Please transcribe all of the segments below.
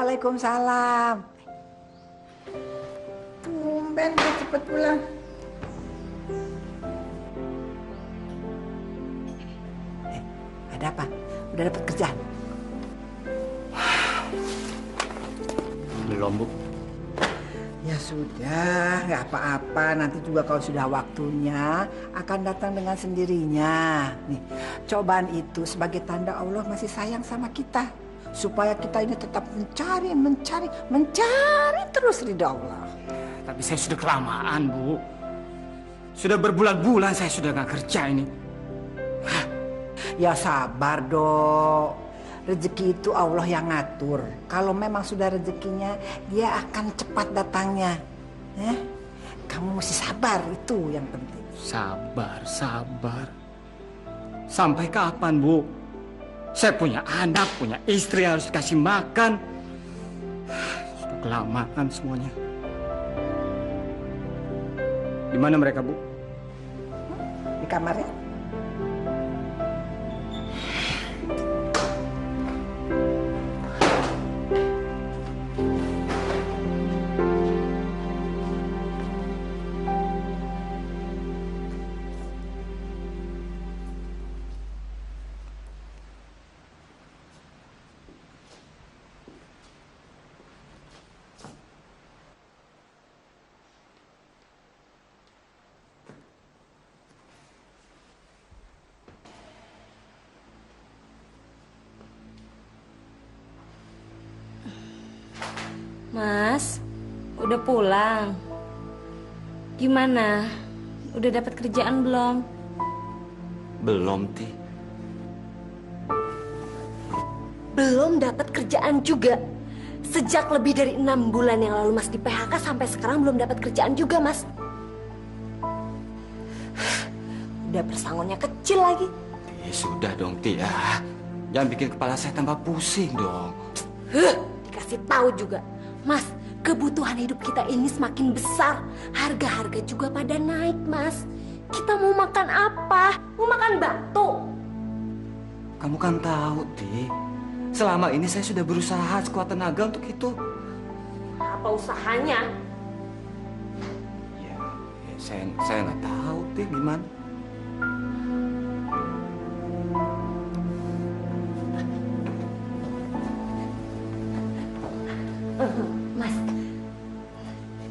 Waalaikumsalam. Tumben dia cepet pulang. Ada apa? Udah dapat kerjaan? Belum, Bu. Ya sudah, nggak apa-apa. Nanti juga kalau sudah waktunya akan datang dengan sendirinya. Nih, cobaan itu sebagai tanda Allah masih sayang sama kita. Supaya kita ini tetap mencari terus ridha Allah. Tapi saya sudah kelamaan, Bu. Sudah berbulan-bulan saya sudah nggak kerja ini. Ya sabar dong. Rezeki itu Allah yang ngatur. Kalau memang sudah rezekinya, dia akan cepat datangnya. Kamu mesti sabar, itu yang penting. Sabar. Sampai kapan, Bu? Saya punya anak, punya istri harus dikasih makan. Sudah kelamaan semuanya. Di mana mereka, Bu? Di kamarnya. Mas, udah pulang? Gimana? Udah dapat kerjaan belum? Belum, Ti. Belum dapat kerjaan juga. Sejak lebih dari 6 bulan yang lalu Mas di PHK sampai sekarang belum dapat kerjaan juga, Mas. Udah pesangonnya kecil lagi. Sudah dong, Ti ya. Jangan bikin kepala saya tambah pusing dong. Dikasih tahu juga. Mas, kebutuhan hidup kita ini semakin besar. Harga-harga juga pada naik, Mas. Kita mau makan apa? Mau makan batu? Kamu kan tahu, Ti. Selama ini saya sudah berusaha sekuat tenaga untuk itu. Apa usahanya? Ya, saya nggak tahu, Ti, gimana. Mas,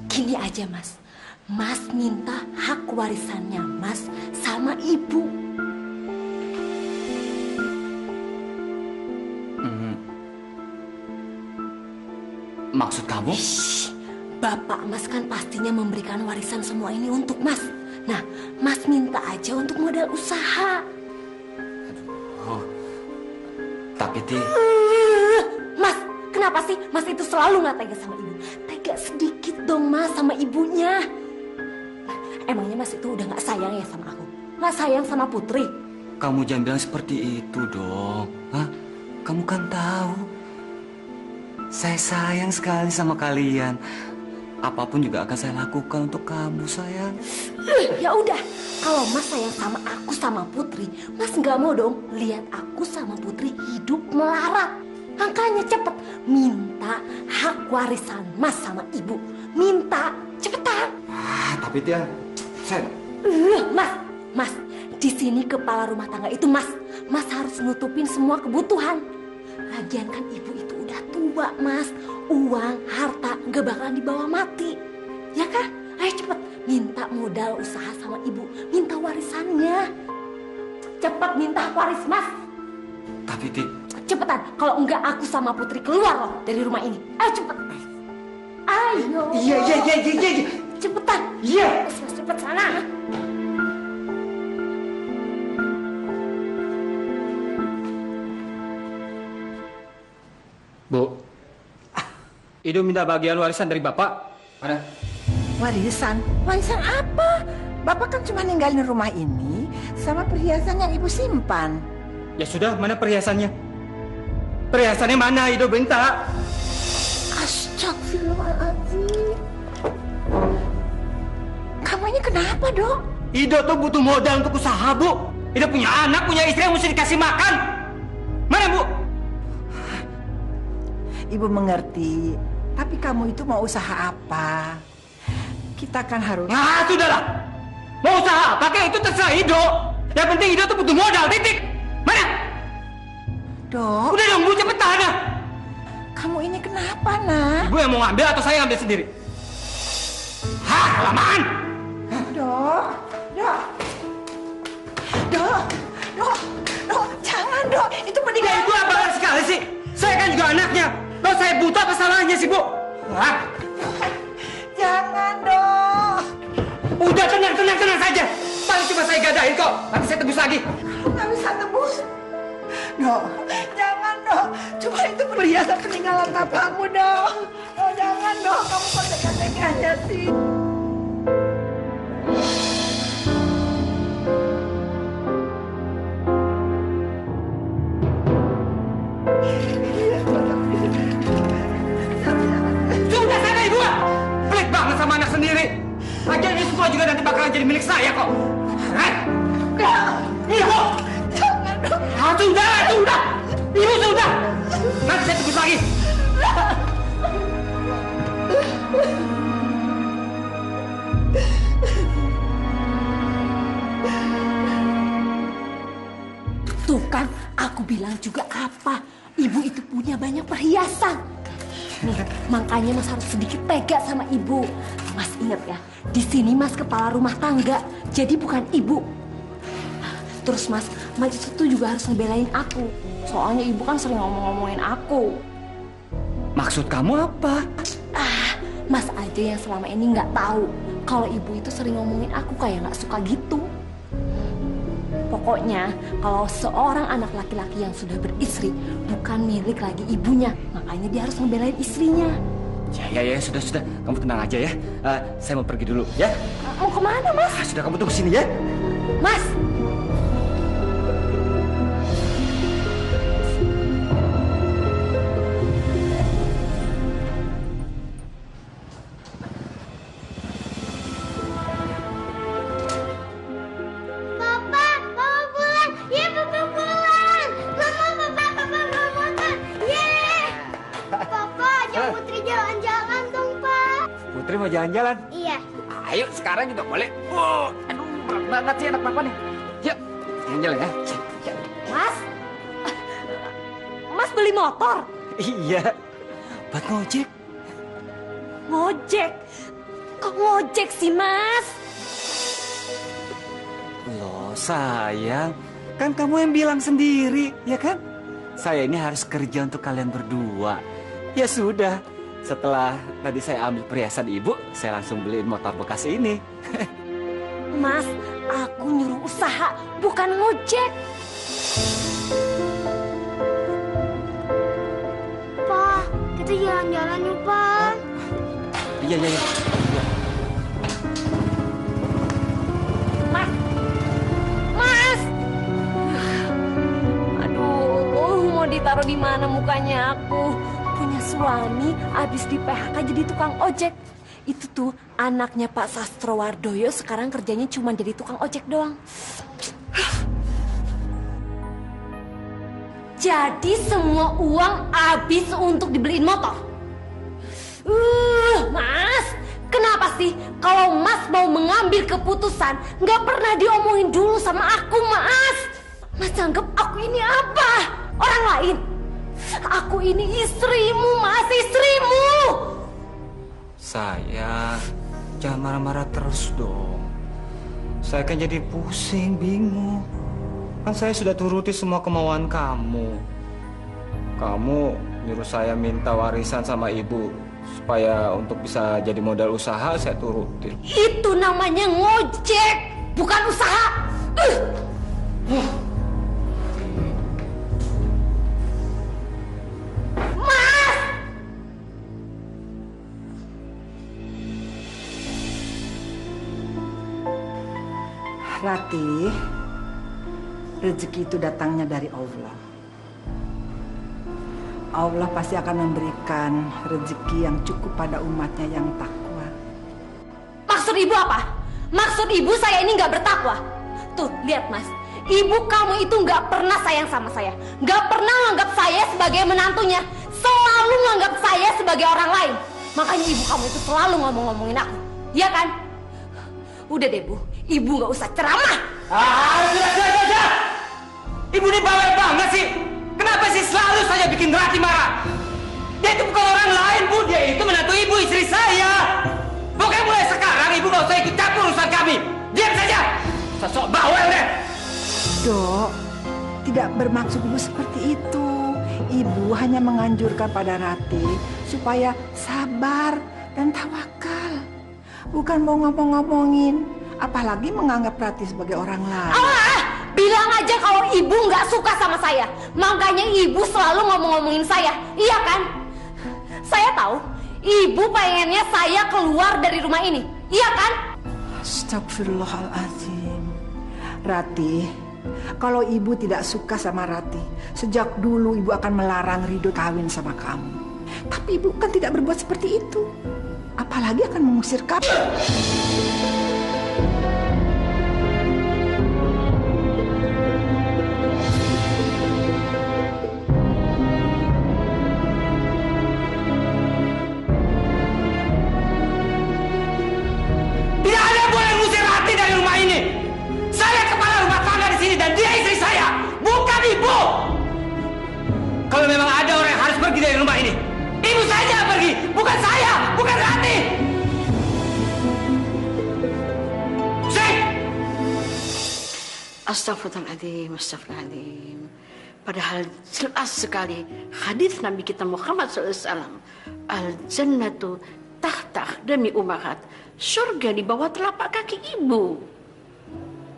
gini aja, Mas. Mas minta hak warisannya Mas sama ibu. Maksud kamu? Bapak Mas kan pastinya memberikan warisan semua ini untuk Mas. Nah, Mas minta aja untuk modal usaha. Oh, tapi Ti... Mas, kenapa sih Mas itu selalu nggak tega sama ibu? Tega sedikit dong Mas sama ibunya. Emangnya Mas itu udah nggak sayang ya sama aku? Nggak sayang sama Putri? Kamu jangan bilang seperti itu dong. Hah? Kamu kan tahu saya sayang sekali sama kalian. Apapun juga akan saya lakukan untuk kamu, sayang. Ya udah, kalau Mas sayang sama aku sama Putri, Mas nggak mau dong lihat aku sama Putri hidup melarat. Makanya cepet minta hak warisan Mas sama ibu. Minta, cepetan. Tapi dia, saya... Mas, di sini kepala rumah tangga itu Mas harus nutupin semua kebutuhan. Lagian kan ibu itu udah tua, Mas. Uang, harta nggak bakalan dibawa mati, ya kan? Ayo cepet minta modal usaha sama ibu, minta warisannya. Cepet minta waris, Mas. Tapi Ti... Cepetan, kalau enggak aku sama Putri keluar loh dari rumah ini. Ayo cepet. Ayo. Iya. Cepetan. Iya. Cepet sana. Bu, Ido minta bagian warisan dari Bapak. Mana? Warisan? Warisan apa? Bapak kan cuma ninggalin rumah ini sama perhiasan yang ibu simpan. Ya sudah, mana perhiasannya? Perhiasannya mana Ido minta? Astagfirullahaladzim. Kamu ini kenapa, Dok? Ido tuh butuh modal untuk usaha, Bu. Ido punya anak, punya istri yang mesti dikasih makan. Mana, Bu? Ibu mengerti. Tapi kamu itu mau usaha apa? Kita kan harus... Nah, sudahlah. Mau usaha apa? Kayak itu terserah Ido. Yang penting Ido tuh butuh modal, titik. Mana? Dok, Udah dong, Bu, cepetan dah. kamu ini kenapa, nak? Ibu yang mau ngambil atau saya ngambil sendiri? Hah, kelamaan. Dok, dok, dok, dok, dok, jangan dok, itu mendingan. Ibu apa sekali sih? Saya kan juga anaknya. Loh, saya buta apa salahnya sih, Bu? Hah? Jangan dok. Udah tenang saja. Paling cuma saya gadahin kok. Nanti saya tebus lagi. Kamu nggak bisa tebus. Dok, jangan dok. Cuma itu perhiasan peninggalan bapakmu dok. Oh jangan dok, kamu kok tega-teganya sih. Sudah sana Ibu. Pelit banget sama anak sendiri. Lagian ini semua juga nanti bakalan jadi milik saya kok. Hah? Ibu. Jangan dok. Ah, sudah. Ibu sudah. Nanti saya tebus lagi. Tuh kan, aku bilang juga apa? Ibu itu punya banyak perhiasan. Nih, makanya Mas harus sedikit tega sama ibu. Mas ingat ya, di sini Mas kepala rumah tangga, jadi bukan ibu. Terus Mas itu tuh juga harus ngebelain aku. Soalnya ibu kan sering ngomong-ngomongin aku. Maksud kamu apa? Mas aja yang selama ini nggak tahu kalau ibu itu sering ngomongin aku kayak nggak suka gitu. Pokoknya kalau seorang anak laki-laki yang sudah beristri bukan milik lagi ibunya, makanya dia harus ngebelain istrinya. Ya, sudah. Kamu tenang aja ya. Saya mau pergi dulu ya. Mau kemana Mas? Sudah, kamu tunggu sini ya. Mas! Putri mau jalan-jalan? Iya. Ayo, sekarang juga boleh. Aduh, berat banget sih anak papa nih. Yuk, jalan-jalan ya. Mas? Mas beli motor? Iya, buat ngojek. Ngojek? Kok ngojek sih Mas? Loh, sayang. Kan kamu yang bilang sendiri, ya kan? Saya ini harus kerja untuk kalian berdua. Ya sudah, setelah tadi saya ambil perhiasan ibu, saya langsung beliin motor bekas ini. Mas, aku nyuruh usaha, bukan ngojek. Pa, kita jalan-jalan yuk, Pa. Iya. Mas! Aduh, mau ditaruh di mana mukanya aku? Punya suami, abis di PHK jadi tukang ojek. Itu tuh anaknya Pak Sastrowardoyo sekarang kerjanya cuma jadi tukang ojek doang. Jadi semua uang habis untuk dibeliin motor. Mas, kenapa sih kalau Mas mau mengambil keputusan nggak pernah diomongin dulu sama aku, Mas? Mas anggap aku ini apa? Orang lain? Aku ini istrimu, Mas, istrimu. Sayang, jangan marah-marah terus dong. Saya kan jadi pusing, bingung. Kan saya sudah turuti semua kemauan kamu. Kamu nyuruh saya minta warisan sama ibu supaya untuk bisa jadi modal usaha, saya turutin. Itu namanya ngojek, bukan usaha. Mas! Ratih, rezeki itu datangnya dari Allah. Allah pasti akan memberikan rezeki yang cukup pada umatnya yang takwa. Maksud ibu apa? Maksud ibu saya ini nggak bertakwa. Tuh, lihat Mas. Ibu kamu itu nggak pernah sayang sama saya. Nggak pernah anggap saya sebagai menantunya. selalu menganggap saya sebagai orang lain. Makanya ibu kamu itu selalu ngomong-ngomongin aku. Iya kan? Udah deh, Bu. Ibu nggak usah ceramah. Sudah. Ibu ini bawel banget sih. Kenapa sih selalu saja bikin Rati marah? Dia itu bukan orang lain, Bu. Dia itu menantu ibu, istri saya. Pokoknya mulai sekarang ibu nggak usah ikut campur urusan kami. Diam saja. Sosok bawel deh. Dok, tidak bermaksud ibu seperti itu. Ibu hanya menganjurkan pada Rati supaya sabar dan tawakal. Bukan mau ngomong-ngomongin, apalagi menganggap Rati sebagai orang lain. Bilang aja kalau ibu nggak suka sama saya. Makanya ibu selalu ngomong-ngomongin saya. Iya kan? Saya tahu ibu pengennya saya keluar dari rumah ini. Iya kan? Astagfirullahaladzim. Rati, kalau ibu tidak suka sama Rati, sejak dulu ibu akan melarang Ridho kawin sama kamu. Tapi ibu kan tidak berbuat seperti itu. Apalagi akan mengusir kamu. Tidak ada yang boleh ngusir Rati dari rumah ini. Saya kepala rumah tangga di sini dan dia istri saya, bukan ibu. Kalau memang ada orang yang harus pergi dari rumah ini, ibu saja yang pergi, bukan saya, bukan Rati. Sing! Astagfirullahaladzim. Padahal jelas sekali hadis Nabi kita Muhammad SAW. Al-jannatu tahta demi umahat. Surga di bawah telapak kaki ibu.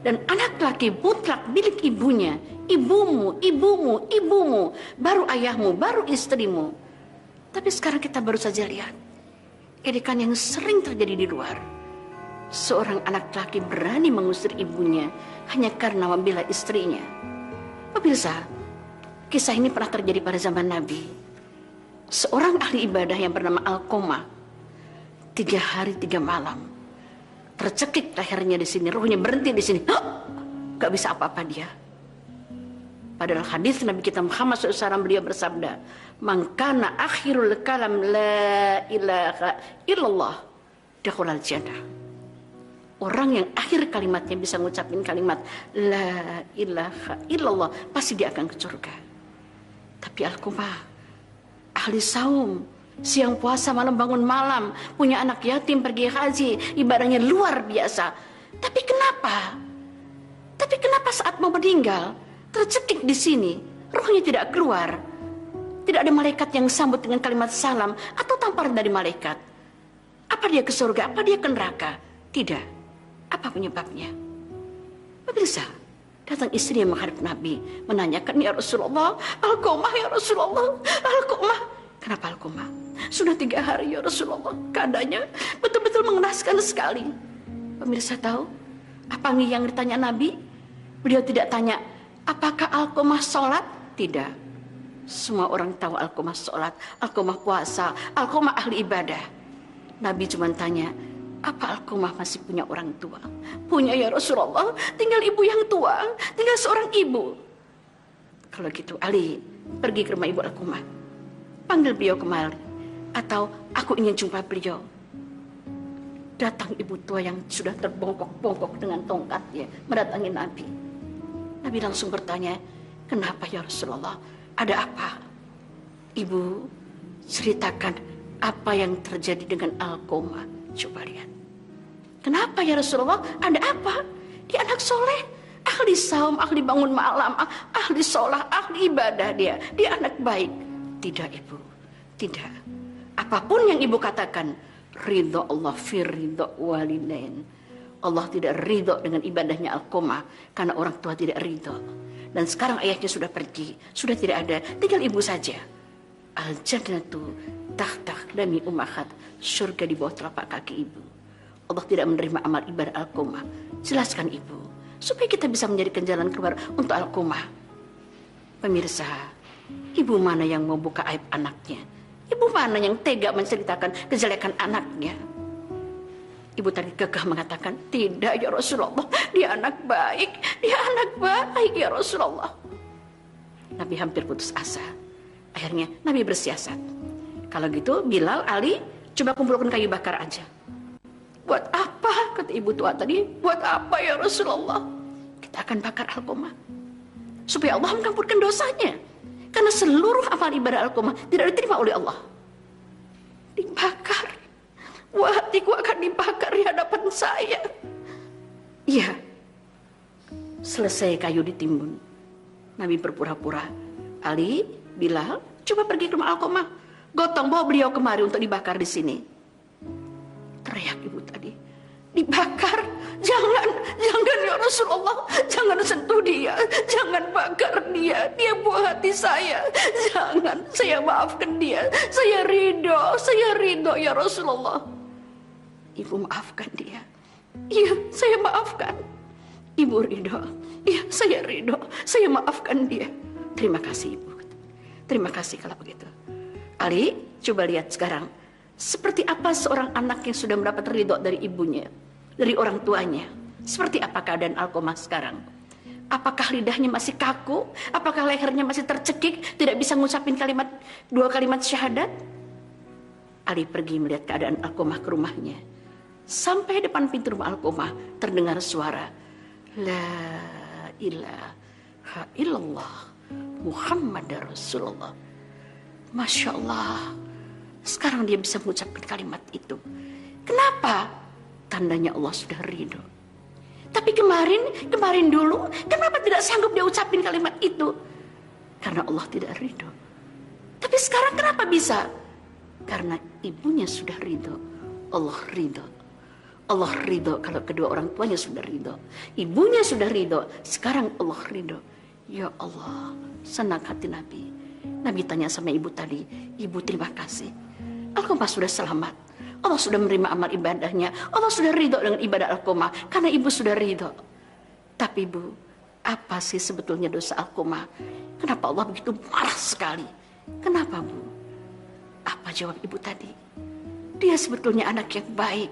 Dan anak laki mutlak milik ibunya. Ibumu, ibumu, ibumu. Baru ayahmu, baru istrimu. Tapi sekarang kita baru saja lihat. Ini kan yang sering terjadi di luar. Seorang anak laki berani mengusir ibunya hanya karena membela istrinya. Pemirsa, kisah ini pernah terjadi pada zaman Nabi. Seorang ahli ibadah yang bernama Alqamah, 3 hari 3 malam tercekik lehernya di sini, ruhnya berhenti di sini. Gak bisa apa-apa dia. Padahal hadis Nabi kita Muhammad SAW, beliau bersabda, "Man kana akhirul kalam la ilaha illallah dakhulal jannah." Orang yang akhir kalimatnya bisa ngucapin kalimat la ilaha illallah, pasti dia akan ke surga. Tapi Alqamah, ahli saum, siang puasa, malam bangun malam, punya anak yatim, pergi haji, ibadahnya luar biasa. Tapi kenapa saat mau meninggal tercekik di sini, ruhnya tidak keluar? Tidak ada malaikat yang sambut dengan kalimat salam atau tamparan dari malaikat. Apa dia ke surga? Apa dia ke neraka? Tidak. Apa penyebabnya? Pemirsa, datang istri yang menghadap Nabi, menanyakan, "Ya Rasulullah, Alqamah ya Rasulullah, Alqamah." Kenapa Alqamah? Sudah 3 hari ya Rasulullah. Keadaannya betul-betul mengenaskan sekali. Pemirsa tahu apa yang ditanya Nabi? Beliau tidak tanya, apakah Alqamah sholat? Tidak. Semua orang tahu Alqamah sholat, Alqamah puasa, Alqamah ahli ibadah. Nabi cuma tanya, apa Alqamah masih punya orang tua? Punya ya Rasulullah, tinggal ibu yang tua, tinggal seorang ibu. Kalau gitu Ali pergi ke rumah ibu Alqamah, panggil beliau kemari, atau aku ingin jumpa beliau. Datang ibu tua yang sudah terbongkok-bongkok dengan tongkatnya mendatangi Nabi. Nabi langsung bertanya, kenapa ya Rasulullah? Ada apa? Ibu ceritakan apa yang terjadi dengan Alqamah. Coba lihat. Kenapa ya Rasulullah? Ada apa? Dia anak soleh, ahli saum, ahli bangun malam, ahli sholat, ahli ibadah dia. Dia anak baik. Tidak ibu, tidak. Apapun yang ibu katakan, ridho Allah fi ridho walidain. Allah tidak ridho dengan ibadahnya Alqamah karena orang tua tidak ridho. Dan sekarang ayahnya sudah pergi, sudah tidak ada, tinggal ibu saja. Al-jannatu tahta aqdami ummahat, surga di bawah telapak kaki ibu. Allah tidak menerima amal ibadah Alqamah. Jelaskan ibu, supaya kita bisa menjadikan jalan keluar untuk Alqamah. Pemirsa, ibu mana yang mau buka aib anaknya? Ibu mana yang tega menceritakan kejelekan anaknya? Ibu tadi gagah mengatakan, tidak ya Rasulullah, dia anak baik, dia anak baik ya Rasulullah. Nabi hampir putus asa. Akhirnya Nabi bersiasat. Kalau gitu Bilal, Ali, coba kumpulkan kayu bakar aja. Buat apa? Kata ibu tua tadi. Buat apa ya Rasulullah? Kita akan bakar Alqamah supaya Allah mengampunkan dosanya. Karena seluruh amal ibadah Alqamah tidak diterima oleh Allah. Dibakar. Wah, hatiku akan dibakar di hadapan saya. Iya. Selesai kayu ditimbun, Nabi berpura-pura. Ali, Bilal, coba pergi ke rumah Alqamah. Gotong bawa beliau kemari untuk dibakar di sini. Teriak ibu tadi. Dibakar? Jangan ya Rasulullah. Jangan sentuh dia. Jangan bakar dia. Dia buah hati saya. Jangan, saya maafkan dia. Saya ridho ya Rasulullah. Ibu maafkan dia. Iya, saya maafkan. Ibu ridho. Iya, saya ridho. Saya maafkan dia. Terima kasih ibu. Terima kasih kalau begitu. Ali, coba lihat sekarang. Seperti apa seorang anak yang sudah mendapat ridho dari ibunya, dari orang tuanya? Seperti apa keadaan Alqamah sekarang? Apakah lidahnya masih kaku? Apakah lehernya masih tercekik? Tidak bisa mengucapin dua kalimat syahadat? Ali pergi melihat keadaan Alqamah ke rumahnya. Sampai depan pintu rumah Alqamah terdengar suara, La ilaha illallah Muhammad Rasulullah. Masya Allah. Sekarang dia bisa mengucapkan kalimat itu. Kenapa? Tandanya Allah sudah ridho. Tapi kemarin dulu, kenapa tidak sanggup dia ucapin kalimat itu? Karena Allah tidak ridho. Tapi sekarang kenapa bisa? Karena ibunya sudah ridho. Allah ridho. Allah ridho kalau kedua orang tuanya sudah ridho. Ibunya sudah ridho. Sekarang Allah ridho. Ya Allah, senang hati Nabi. Nabi tanya sama ibu tadi, ibu terima kasih. Alqamah sudah selamat. Allah sudah menerima amal ibadahnya. Allah sudah ridho dengan ibadah Alqamah karena ibu sudah ridho. Tapi ibu, apa sih sebetulnya dosa Alqamah? Kenapa Allah begitu marah sekali? Kenapa bu? Apa jawab ibu tadi? Dia sebetulnya anak yang baik.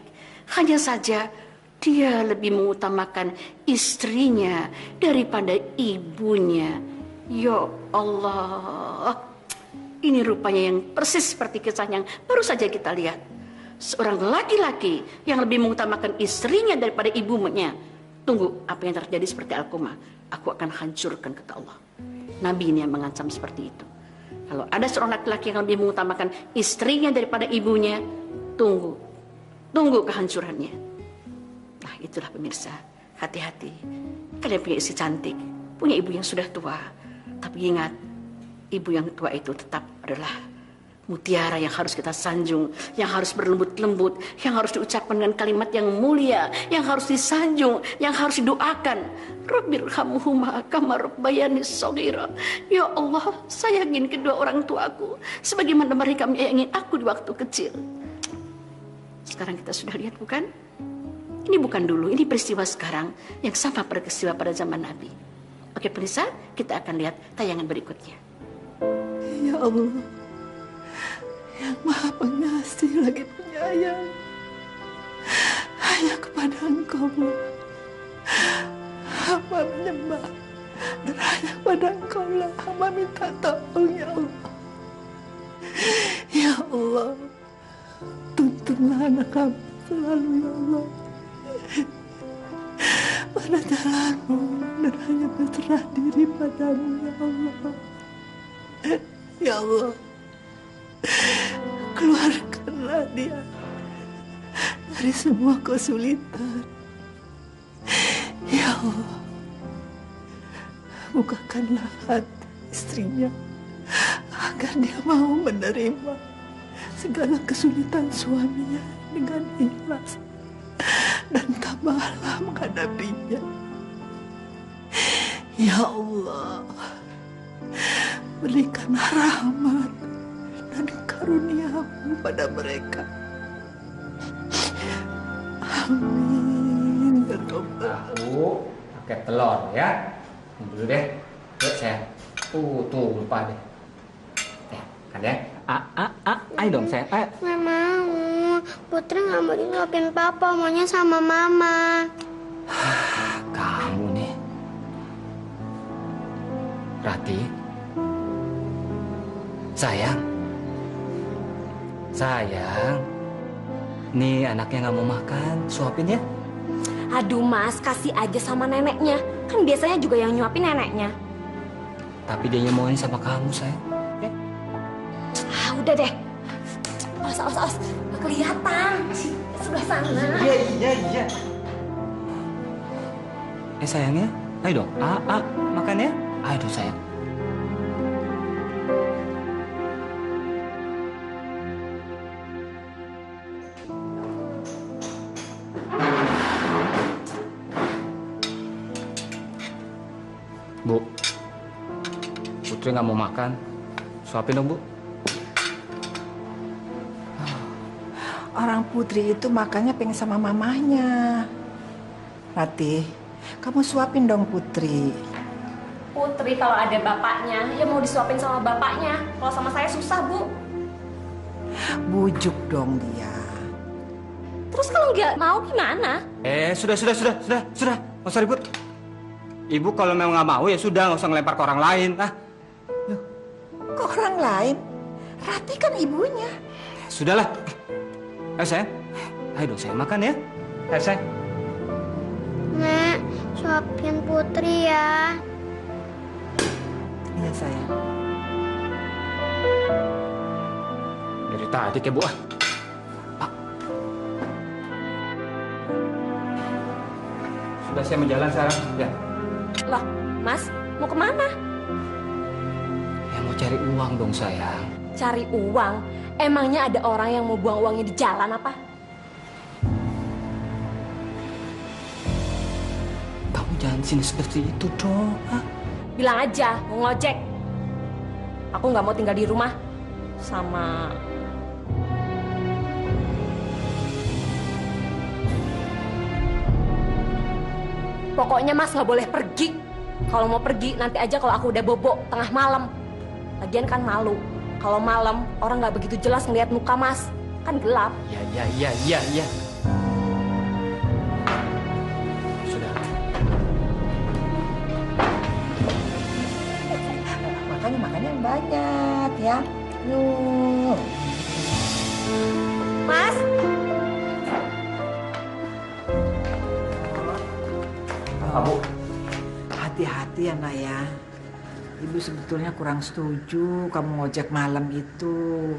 Hanya saja dia lebih mengutamakan istrinya daripada ibunya. Ya Allah, ini rupanya yang persis seperti kisah yang baru saja kita lihat. Seorang laki-laki yang lebih mengutamakan istrinya daripada ibunya. Tunggu, apa yang terjadi seperti Alqamah? Aku akan hancurkan, kata Allah. Nabi ini yang mengancam seperti itu. Kalau ada seorang laki-laki yang lebih mengutamakan istrinya daripada ibunya, tunggu kehancurannya. Nah, itulah pemirsa, hati-hati. Kalian punya istri cantik, punya ibu yang sudah tua. Tapi ingat, ibu yang tua itu tetap adalah mutiara yang harus kita sanjung, yang harus berlembut-lembut, yang harus diucapkan dengan kalimat yang mulia, yang harus disanjung, yang harus didoakan. Rabbirhamhuma kama rabbayani shaghira. Ya Allah, sayangin kedua orang tuaku sebagaimana mereka menyayangi aku di waktu kecil. Sekarang kita sudah lihat, bukan? Ini bukan dulu, ini peristiwa sekarang yang sama peristiwa pada zaman Nabi. Oke pemirsa, kita akan lihat tayangan berikutnya. Ya Allah, yang Maha Pengasih lagi penyayang, hanya kepada Engkau hamba menyembah, dan hanya kepada Engkau lah hamba minta tolong. Ya Allah, ya Allah, tuntunlah anak hamba selalu, ya Allah, pada jalanmu, dan hanya berserah diri padamu, ya Allah. Ya Allah, keluarkanlah dia dari semua kesulitan. Ya Allah, bukakanlah hati istrinya agar dia mau menerima segala kesulitan suaminya dengan ikhlas, dan tabahlah menghadapinya. Ya Allah, berikan rahmat dan karunia-Mu pada mereka. Amin. Ya Rabbal Alamin. Aku pakai telur ya. Ini dulu deh. Yuk saya. Tuh lupa deh. Ya, kan ya. Ayo dong saya. Nggak mau. Putri nggak mau disuapin papa, maunya sama mama. Kamu nih. Rati. Sayang. Sayang. Nih anaknya nggak mau makan, suapin ya. Aduh Mas, kasih aja sama neneknya. Kan biasanya juga yang nyuapin neneknya. Tapi dia maunya sama kamu, sayang. Ya? Ah, udah deh. Awas. Nggak kelihatan. Sebelah sana. Iya. Sayangnya, ayo dong. Makan ya. Ayo dong, sayang. Bu, Putri nggak mau makan. Suapin dong, Bu. Orang Putri itu makannya pengen sama mamanya. Ratih, kamu suapin dong Putri. Putri kalau ada bapaknya, ya mau disuapin sama bapaknya. Kalau sama saya susah, Bu. Bujuk dong dia. Terus kalau nggak mau gimana? Sudah. Nggak usah ribut. Ibu kalau memang nggak mau ya sudah, nggak usah ngelempar ke orang lain. Ke orang lain? Ratih kan ibunya. Sudahlah. Ayo sayang. Ayo dong sayang, makan ya. Ayo sayang. Nek, suapin Putri ya. Iya sayang. Dari tadi kayak Bu. Pak. Sudah saya mau jalan sekarang. Ya. Loh, Mas, mau kemana? Ya mau cari uang dong sayang. Cari uang? Emangnya ada orang yang mau buang uangnya di jalan apa? Kamu jangan sini seperti itu dong. Bilang aja, mau ngojek. Aku nggak mau tinggal di rumah sama... Pokoknya Mas nggak boleh pergi. Kalau mau pergi nanti aja kalau aku udah bobo tengah malam. Lagian kan malu. Kalau malam orang nggak begitu jelas ngelihat muka Mas. Kan gelap. Ya. Sudah. Makanya yang banyak ya. Yuk. Mas, Bu. Hati-hati ya nak ya. Ibu sebetulnya kurang setuju kamu ngojek malam itu.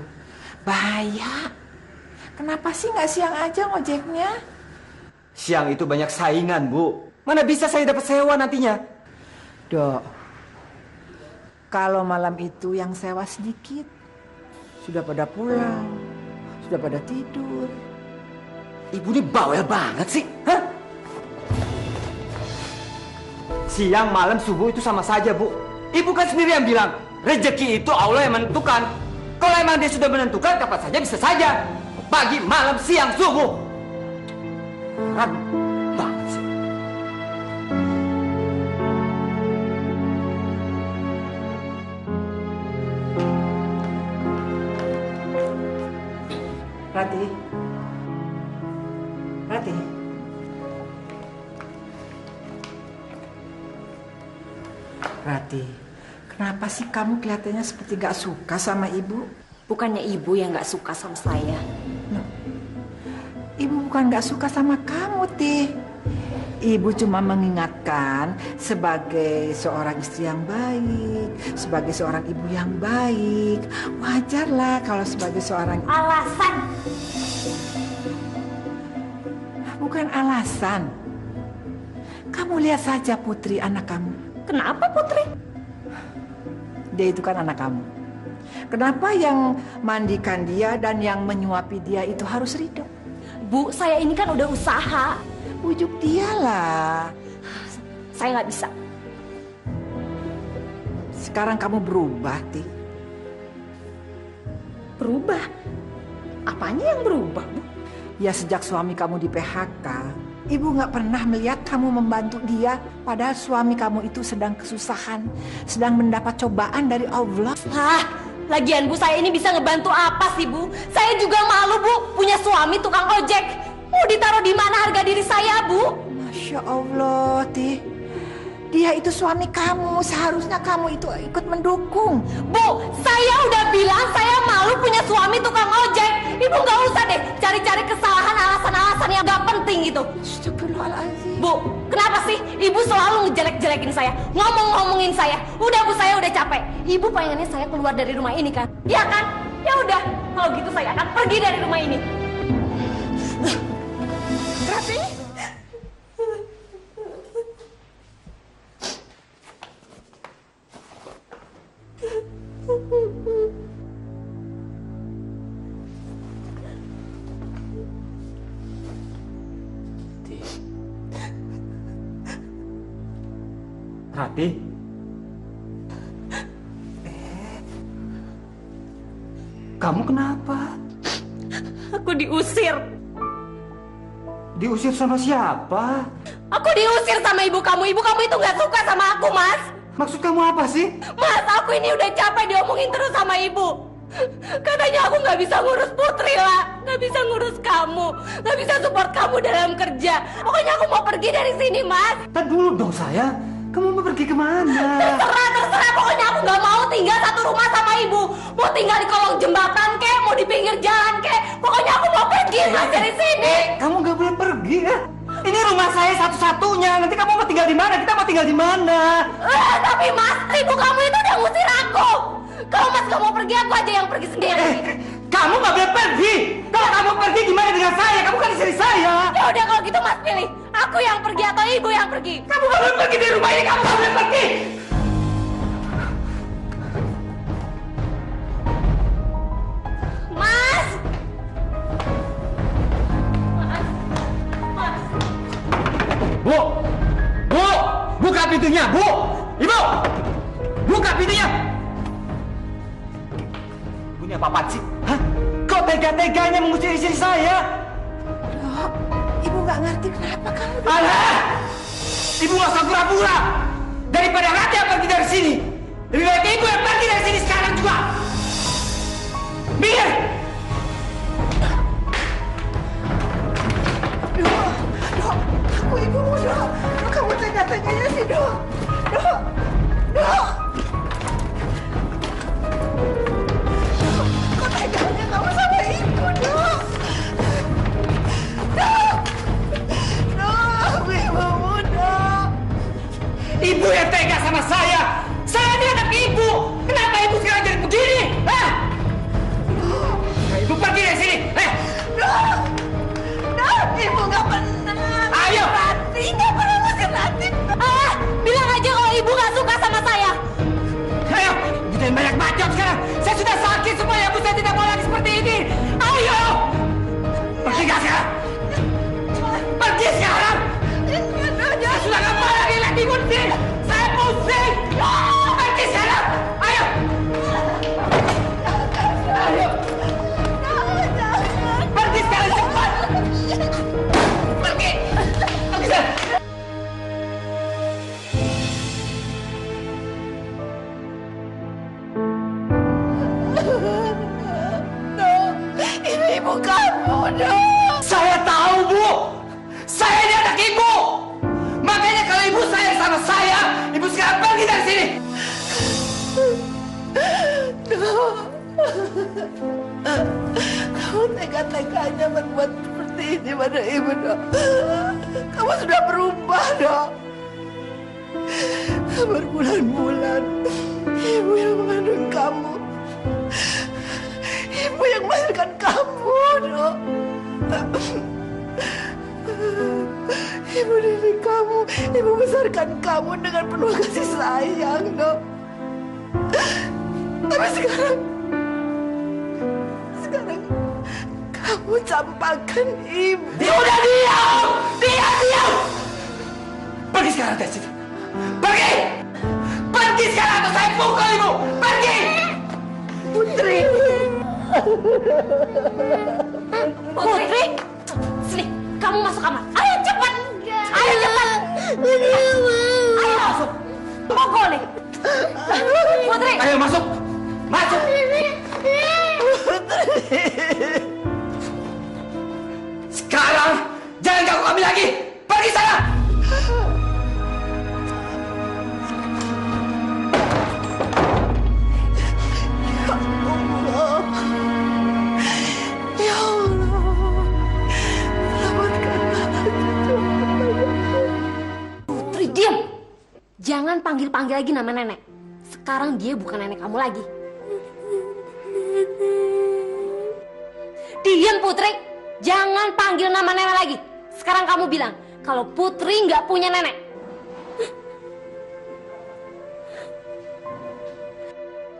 Bahaya. Kenapa sih nggak siang aja ngojeknya? Siang itu banyak saingan, Bu. Mana bisa saya dapat sewa nantinya? Dok, kalau malam itu yang sewa sedikit. Sudah pada pulang. Sudah pada tidur. Ibu ini bawel banget sih. Hah? Siang, malam, subuh itu sama saja, Bu. Ibu kan sendiri yang bilang, rezeki itu Allah yang menentukan. Kalau emang dia sudah menentukan, kapan saja bisa saja. Pagi, malam, siang, subuh. Ragu banget sih. Ratih. Ratih, kenapa sih kamu kelihatannya seperti gak suka sama ibu? bukannya ibu yang nggak suka sama saya. Loh, ibu bukan gak suka sama kamu, Tih. Ibu cuma mengingatkan sebagai seorang istri yang baik, sebagai seorang ibu yang baik. Wajarlah kalau sebagai seorang... Alasan? Bukan alasan. Kamu lihat saja Putri, anak kamu. Kenapa Putri? Dia itu kan anak kamu. Kenapa yang mandikan dia dan yang menyuapi dia itu harus Ridho? Bu, saya ini kan udah usaha. Bujuk dia lah. Saya nggak bisa. Sekarang kamu berubah, Ti. Berubah? Apanya yang berubah, Bu? Ya sejak suami kamu di PHK, ibu nggak pernah melihat kamu membantu dia. Padahal suami kamu itu sedang kesusahan, sedang mendapat cobaan dari Allah. Lagian Bu, saya ini bisa ngebantu apa sih Bu? Saya juga malu Bu, punya suami tukang ojek. Mau ditaruh di mana harga diri saya Bu? Masya Allah, Ti. Dia itu suami kamu, seharusnya kamu itu ikut mendukung. Bu, saya udah bilang saya malu punya suami tukang ojek. Ibu nggak usah deh cari-cari kesalahan, alasan-alasan yang nggak penting gitu. Astagfirullahaladzim. Bu, kenapa sih ibu selalu ngejelek-jelekin saya, ngomong-ngomongin saya? Udah Bu, saya udah capek. Ibu pengennya saya keluar dari rumah ini kan? Ya kan? Ya udah, kalau gitu saya akan pergi dari rumah ini. Rati? Rati? Kamu kenapa? Aku diusir. Diusir sama siapa? Aku diusir sama ibu kamu. Ibu kamu itu nggak suka sama aku, Mas. Maksud kamu apa sih? Mas, aku ini udah capek diomongin terus sama ibu. Katanya aku nggak bisa ngurus Putri lah, nggak bisa ngurus kamu, nggak bisa support kamu dalam kerja. Pokoknya aku mau pergi dari sini, Mas. Tar dulu dong saya. Kamu mau pergi kemana? Terserah. Pokoknya aku nggak mau tinggal satu rumah sama ibu. Mau tinggal di kolong jembatan kek, mau di pinggir jalan kek. Pokoknya aku mau pergi, Mas, dari sini. Kamu nggak boleh pergi ya. Ini rumah saya satu-satunya. Nanti kamu mau tinggal di mana? Kita mau tinggal di mana? Tapi Mas, ibu kamu itu udah ngusir aku. Kalau Mas nggak mau pergi, aku aja yang pergi sendiri. Kamu nggak boleh pergi. Kalau kamu pergi gimana dengan saya? Kamu kan istri saya. Ya udah kalau gitu Mas pilih. Aku yang pergi atau ibu yang pergi? Kamu nggak boleh pergi dari rumah ini. Kamu nggak boleh pergi. Mas! Bu! Bu! Buka pintunya, Bu! Ibu! Buka pintunya! Bu, ini apa-apaan sih? Hah? Kok tega-teganya mengusir istri saya? Dok, ibu nggak ngerti kenapa kamu. Alah! Ibu nggak usah pura-pura! Daripada Rati yang pergi dari sini, lebih baik ibu yang pergi dari sini sekarang juga! Minggir! Dok, aku ibumu, Dok. Dok, kamu tega-teganya sih, Dok. Dok, Dok. Kok teganya kamu sama ibu, Dok? Dok, Dok, ibumu, Dok. Ibu yang tega sama saya! Saya ini anak ibu! Kenapa ibu sekarang jadi begini? Hah? Nah, ibu pergi dari sini! Dok, Dok, ibu nggak pernah. Ayo! Rati nggak pernah ngusir Rati. Bilang aja kalau ibu nggak suka sama saya. Ayo! Jangan banyak bacot sekarang! Saya sudah sakit supaya ibu saya tidak mau lagi seperti ini! Ayo! Pergi gak sekarang? Pergi sekarang! Saya sudah nggak mau lagi lihat ibu di sini! Saya pusing! Pergi sekarang! Ayo! Ayo! Pergi sekarang cepat! Pergi! Pergi sekarang! Dok, ini ibu kamu, Dok. Saya tahu, Bu! Saya ini anak ibu! Makanya kalau ibu sayang sama saya, ibu sekarang pergi dari sini! Kamu tega-teganya berbuat seperti ini pada ibu, Dok. Kamu sudah berubah, Dok. Berbulan-bulan, ibu yang mengandung kamu. Ibu yang melahirkan kamu, Dok. Ibu didik kamu, ibu besarkan kamu dengan penuh kasih sayang, Dok. Tapi sekarang kamu campakkan ibu. Udah diam! Diam! Pergi sekarang dari sini! Pergi! Pergi sekarang atau saya pukul ibu! Pergi! Putri. Putri, sini, kamu masuk kamar. Ayo cepat, ayo cepat. Ayo masuk. Pukul nih. Putri. Ayo masuk! Masuk! Sekarang jangan ganggu kami lagi! Pergi sana! Jangan panggil-panggil lagi nama nenek. Sekarang dia bukan nenek kamu lagi. Diam Putri, jangan panggil nama nenek lagi. Sekarang kamu bilang kalau Putri nggak punya nenek.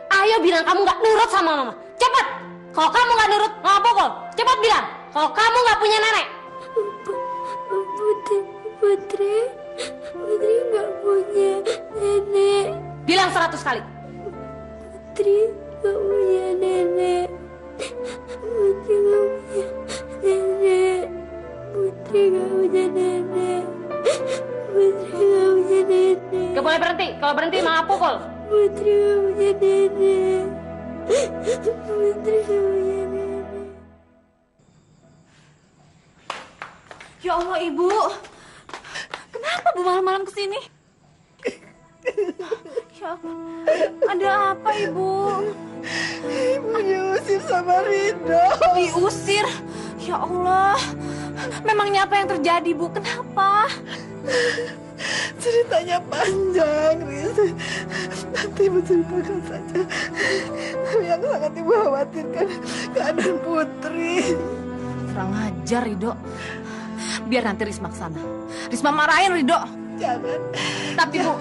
Ayo bilang kamu nggak nurut sama mama. Cepat. Kalau kamu nggak nurut, mama pukul. Cepat bilang kalau kamu nggak punya nenek. Putri nggak punya nenek. Bilang 100 kali. Putri nggak punya nenek. Putri nggak punya nenek. Putri nggak punya nenek. Putri nggak punya nenek. Gak boleh berhenti. Kalau berhenti mama pukul. Putri nggak punya nenek. Putri nggak punya nenek. Ya Allah, Ibu. Kenapa Bu malam-malam kesini? Ya Allah, ada apa Ibu? Ibu diusir sama Rido. Diusir? Ya Allah, memangnya apa yang terjadi Bu? Kenapa? Ceritanya panjang, Riz. Nanti Ibu ceritakan saja. Yang sangat Ibu khawatirkan keadaan Putri. Kurang ajar, Rido. Biar nanti Risma kesana. Risma marahin Rido. Jangan. Tapi Bu,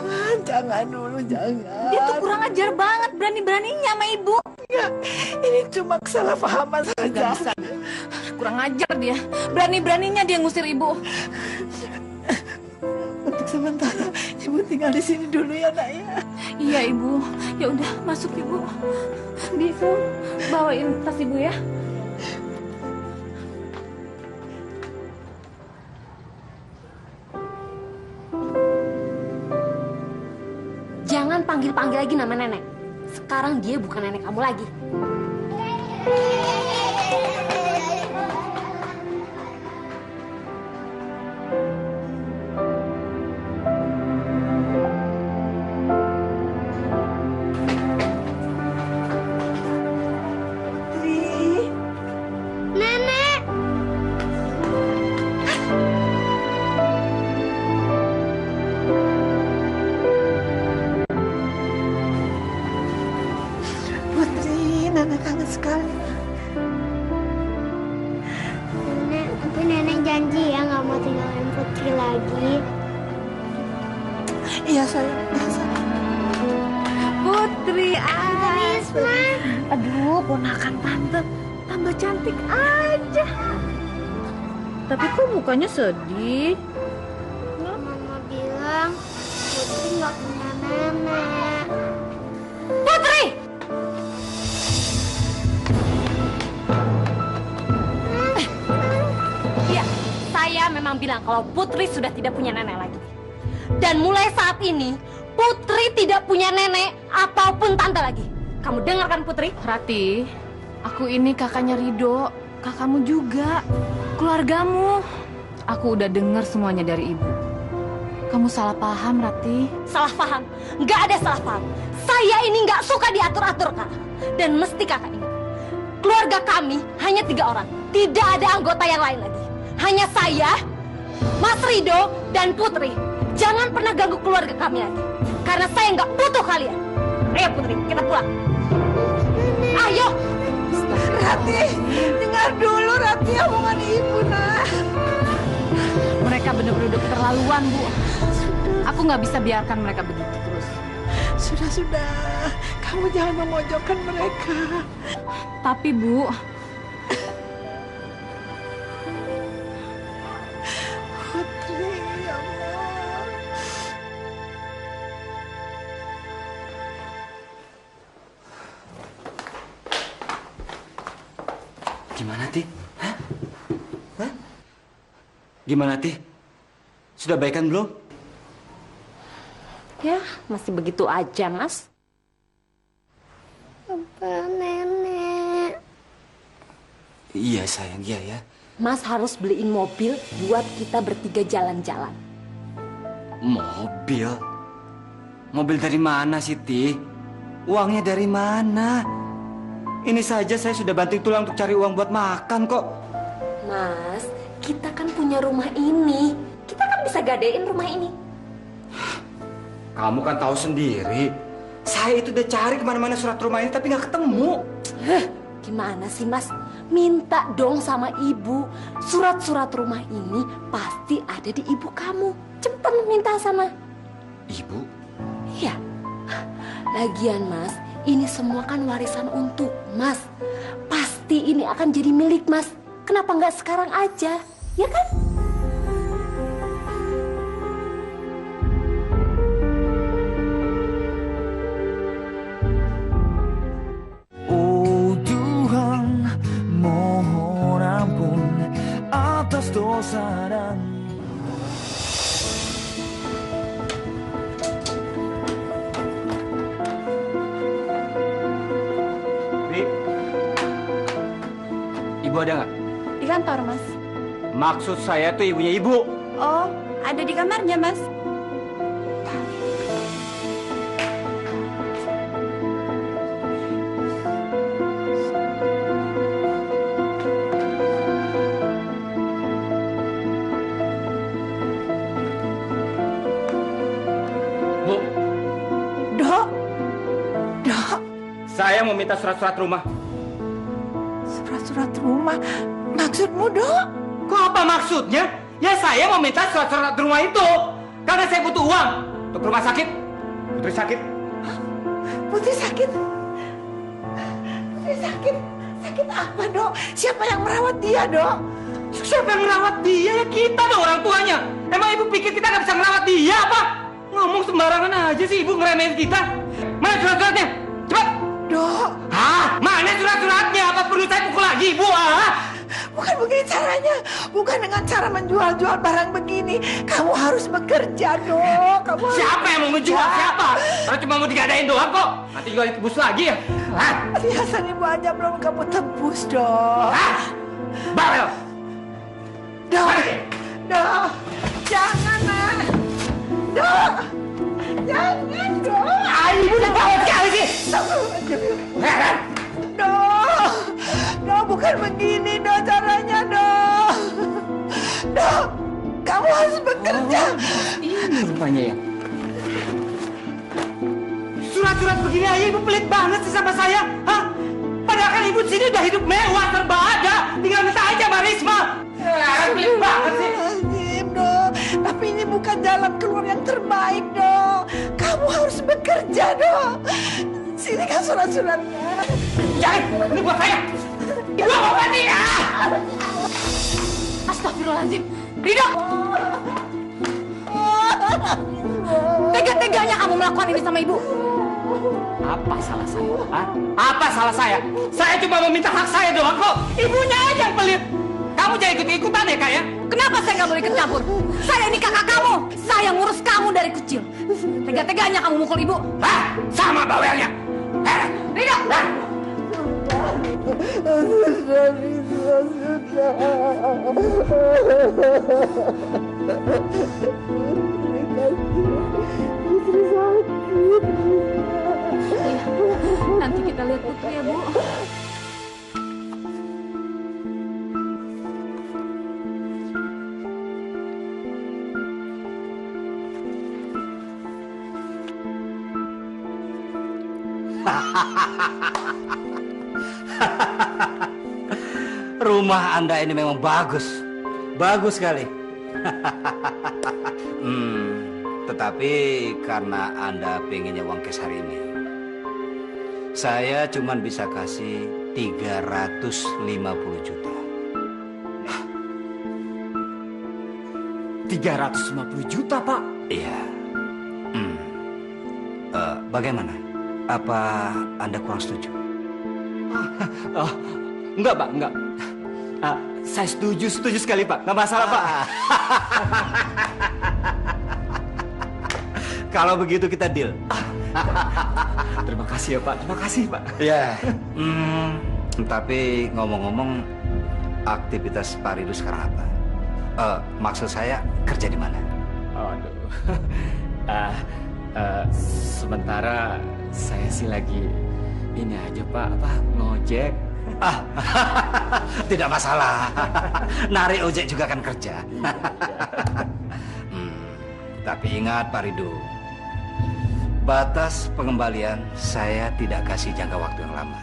Jangan dulu, jangan. dia tuh kurang ajar banget. Berani-beraninya sama Ibu. Enggak, ini cuma kesalahpahaman Gak saja. bisa. Kurang ajar dia. Berani-beraninya dia ngusir Ibu. Untuk sementara, Ibu tinggal di sini dulu ya, Nak ya. Iya Ibu. Ya udah, masuk Ibu. Bisa bawain tas Ibu ya. Jangan panggil-panggil lagi nama nenek. Sekarang dia bukan nenek kamu lagi. Nenek. Putri, Nana kangen sekali. Nenek, tapi nenek janji ya nggak mau tinggalin Putri lagi. Iya, sayang. Iya, sayang. Putri, Risma. aduh, ponakan tante tambah cantik aja. Tapi kok mukanya sedih? Mama bilang Putri nggak punya nenek. Putri! Iya, saya memang bilang kalau Putri sudah tidak punya nenek lagi. Dan mulai saat ini, Putri tidak punya nenek ataupun tante lagi. Kamu dengarkan Putri? Rati, aku ini kakaknya Rido, kakakmu juga, keluargamu. Aku udah dengar semuanya dari ibu. Kamu salah paham, Rati. Salah paham? Nggak ada salah paham. Saya ini nggak suka diatur-atur, Kak. Dan mesti kakak ingat, keluarga kami hanya 3 orang. Tidak ada anggota yang lain lagi. Hanya saya, Mas Rido, dan Putri. Jangan pernah ganggu keluarga kami lagi. Karena saya nggak butuh kalian. Ayo Putri, kita pulang. Ayo. Rati, dengar dulu Rati omongan Ibu, Nak. Mereka benar-benar udah keterlaluan, Bu. Aku nggak bisa biarkan mereka begitu terus. Sudah, kamu jangan memojokkan mereka. Tapi, Bu, Putri, ya Allah. Gimana, Ti? Hah? Hah? Gimana, Ti? Sudah baikan belum? Ya, masih begitu aja, Mas. Papa, nenek. Iya, sayang. Iya, ya. Mas harus beliin mobil buat kita bertiga jalan-jalan. Mobil? Mobil dari mana sih, Ti? Uangnya dari mana? Ini saja saya sudah banting tulang untuk cari uang buat makan kok. Mas, kita kan punya rumah ini. Kita kan bisa gadein rumah ini. Kamu kan tahu sendiri. Saya itu udah cari kemana-mana surat rumah ini tapi nggak ketemu. Gimana sih Mas? Minta dong sama ibu. Surat-surat rumah ini pasti ada di ibu kamu. Cepetan minta sama Ibu? iya. Lagian Mas, ini semua kan warisan untuk Mas. Pasti ini akan jadi milik Mas. Kenapa nggak sekarang aja? Ya kan? Oh Tuhan, mohon ampun atas dosa dan Bi, ibu ada nggak? Di kantor, Mas. Maksud saya tuh ibunya ibu. Oh, ada di kamarnya, Mas. Bu, Dok, Dok, saya mau minta surat-surat rumah. surat-surat rumah. Maksudmu, Dok? Kok apa maksudnya? Ya saya mau minta surat-surat rumah itu. Karena saya butuh uang. Untuk rumah sakit. Putri sakit. Putri sakit. Putri sakit. Sakit apa, Dok? Siapa yang merawat dia, Dok? Siapa yang merawat dia? Ya kita dong orang tuanya. Emang ibu pikir kita nggak bisa merawat dia apa? Ngomong sembarangan aja sih ibu ngeremehin kita. Mana surat-suratnya? Cepat. Dok, Hah? Mana surat-suratnya? Apa perlu saya pukul lagi ibu? bukan begini caranya. Bukan dengan cara menjual-jual barang begini. Kamu harus bekerja, Dok. Kamu harus Siapa yang mau menjual? bekerja. Siapa? Karena cuma mau digadain doang kok. Nanti juga ditebus lagi ya. Hah? Perhiasan ibu aja belum kamu tebus, Dok. Hah? Bawel. Dok, Pergi. Dok, jangan, Nak. Dok, jangan, Dok. Ibu udah bawel sekali sih. Heran. Dok, Dok, bukan begini, Dok, caranya, Dok. Dok, kamu harus bekerja. Ini rupanya ya. Surat-surat begini aja ibu pelit banget sih sama saya. Hah? Padahal kan ibu di sini udah hidup mewah, serba ada. Tinggal minta aja sama Risma. Pelit banget sih. Astagfirullahaladzim, Dok. Tapi ini bukan jalan keluar yang terbaik, Dok. Kamu harus bekerja, Dok. Sini kan surat-suratnya. Jangan, ini buat saya. Ibu mau mati ya. Astagfirullahaladzim. Ridho! Tega-teganya kamu melakukan ini sama ibu. Apa salah saya? Hah? Apa salah saya? Saya cuma meminta hak saya doang kok. Ibunya aja yang pelit. Kamu jangan ikut-ikutan ya, Kak ya? Kenapa saya nggak boleh ikut campur? Saya ini kakak kamu. Saya ngurus kamu dari kecil. Tega-teganya kamu mukul ibu. Hah? Sama bawelnya. Ridho! Nanti kita lihat Putri ya, Bu. Rumah Anda ini memang bagus. Bagus sekali. Tetapi karena Anda pengennya uang cash hari ini, saya cuma bisa kasih 350 juta. 350 juta, Pak. Iya. Bagaimana? Apa Anda kurang setuju? Oh, enggak, Pak, enggak. Saya setuju sekali, Pak. Nggak masalah, Pak. Kalau begitu kita deal. Terima kasih ya, Pak. Terima kasih, Pak. Ya. Tapi ngomong-ngomong, aktivitas Pak Ridho sekarang apa? Maksud saya kerja di mana? Aduh. Sementara saya sih lagi ini aja, Pak, ngojek. Tidak masalah. Narik ojek juga kan kerja. Tapi ingat Pak Ridho, Batas pengembalian saya tidak kasih jangka waktu yang lama.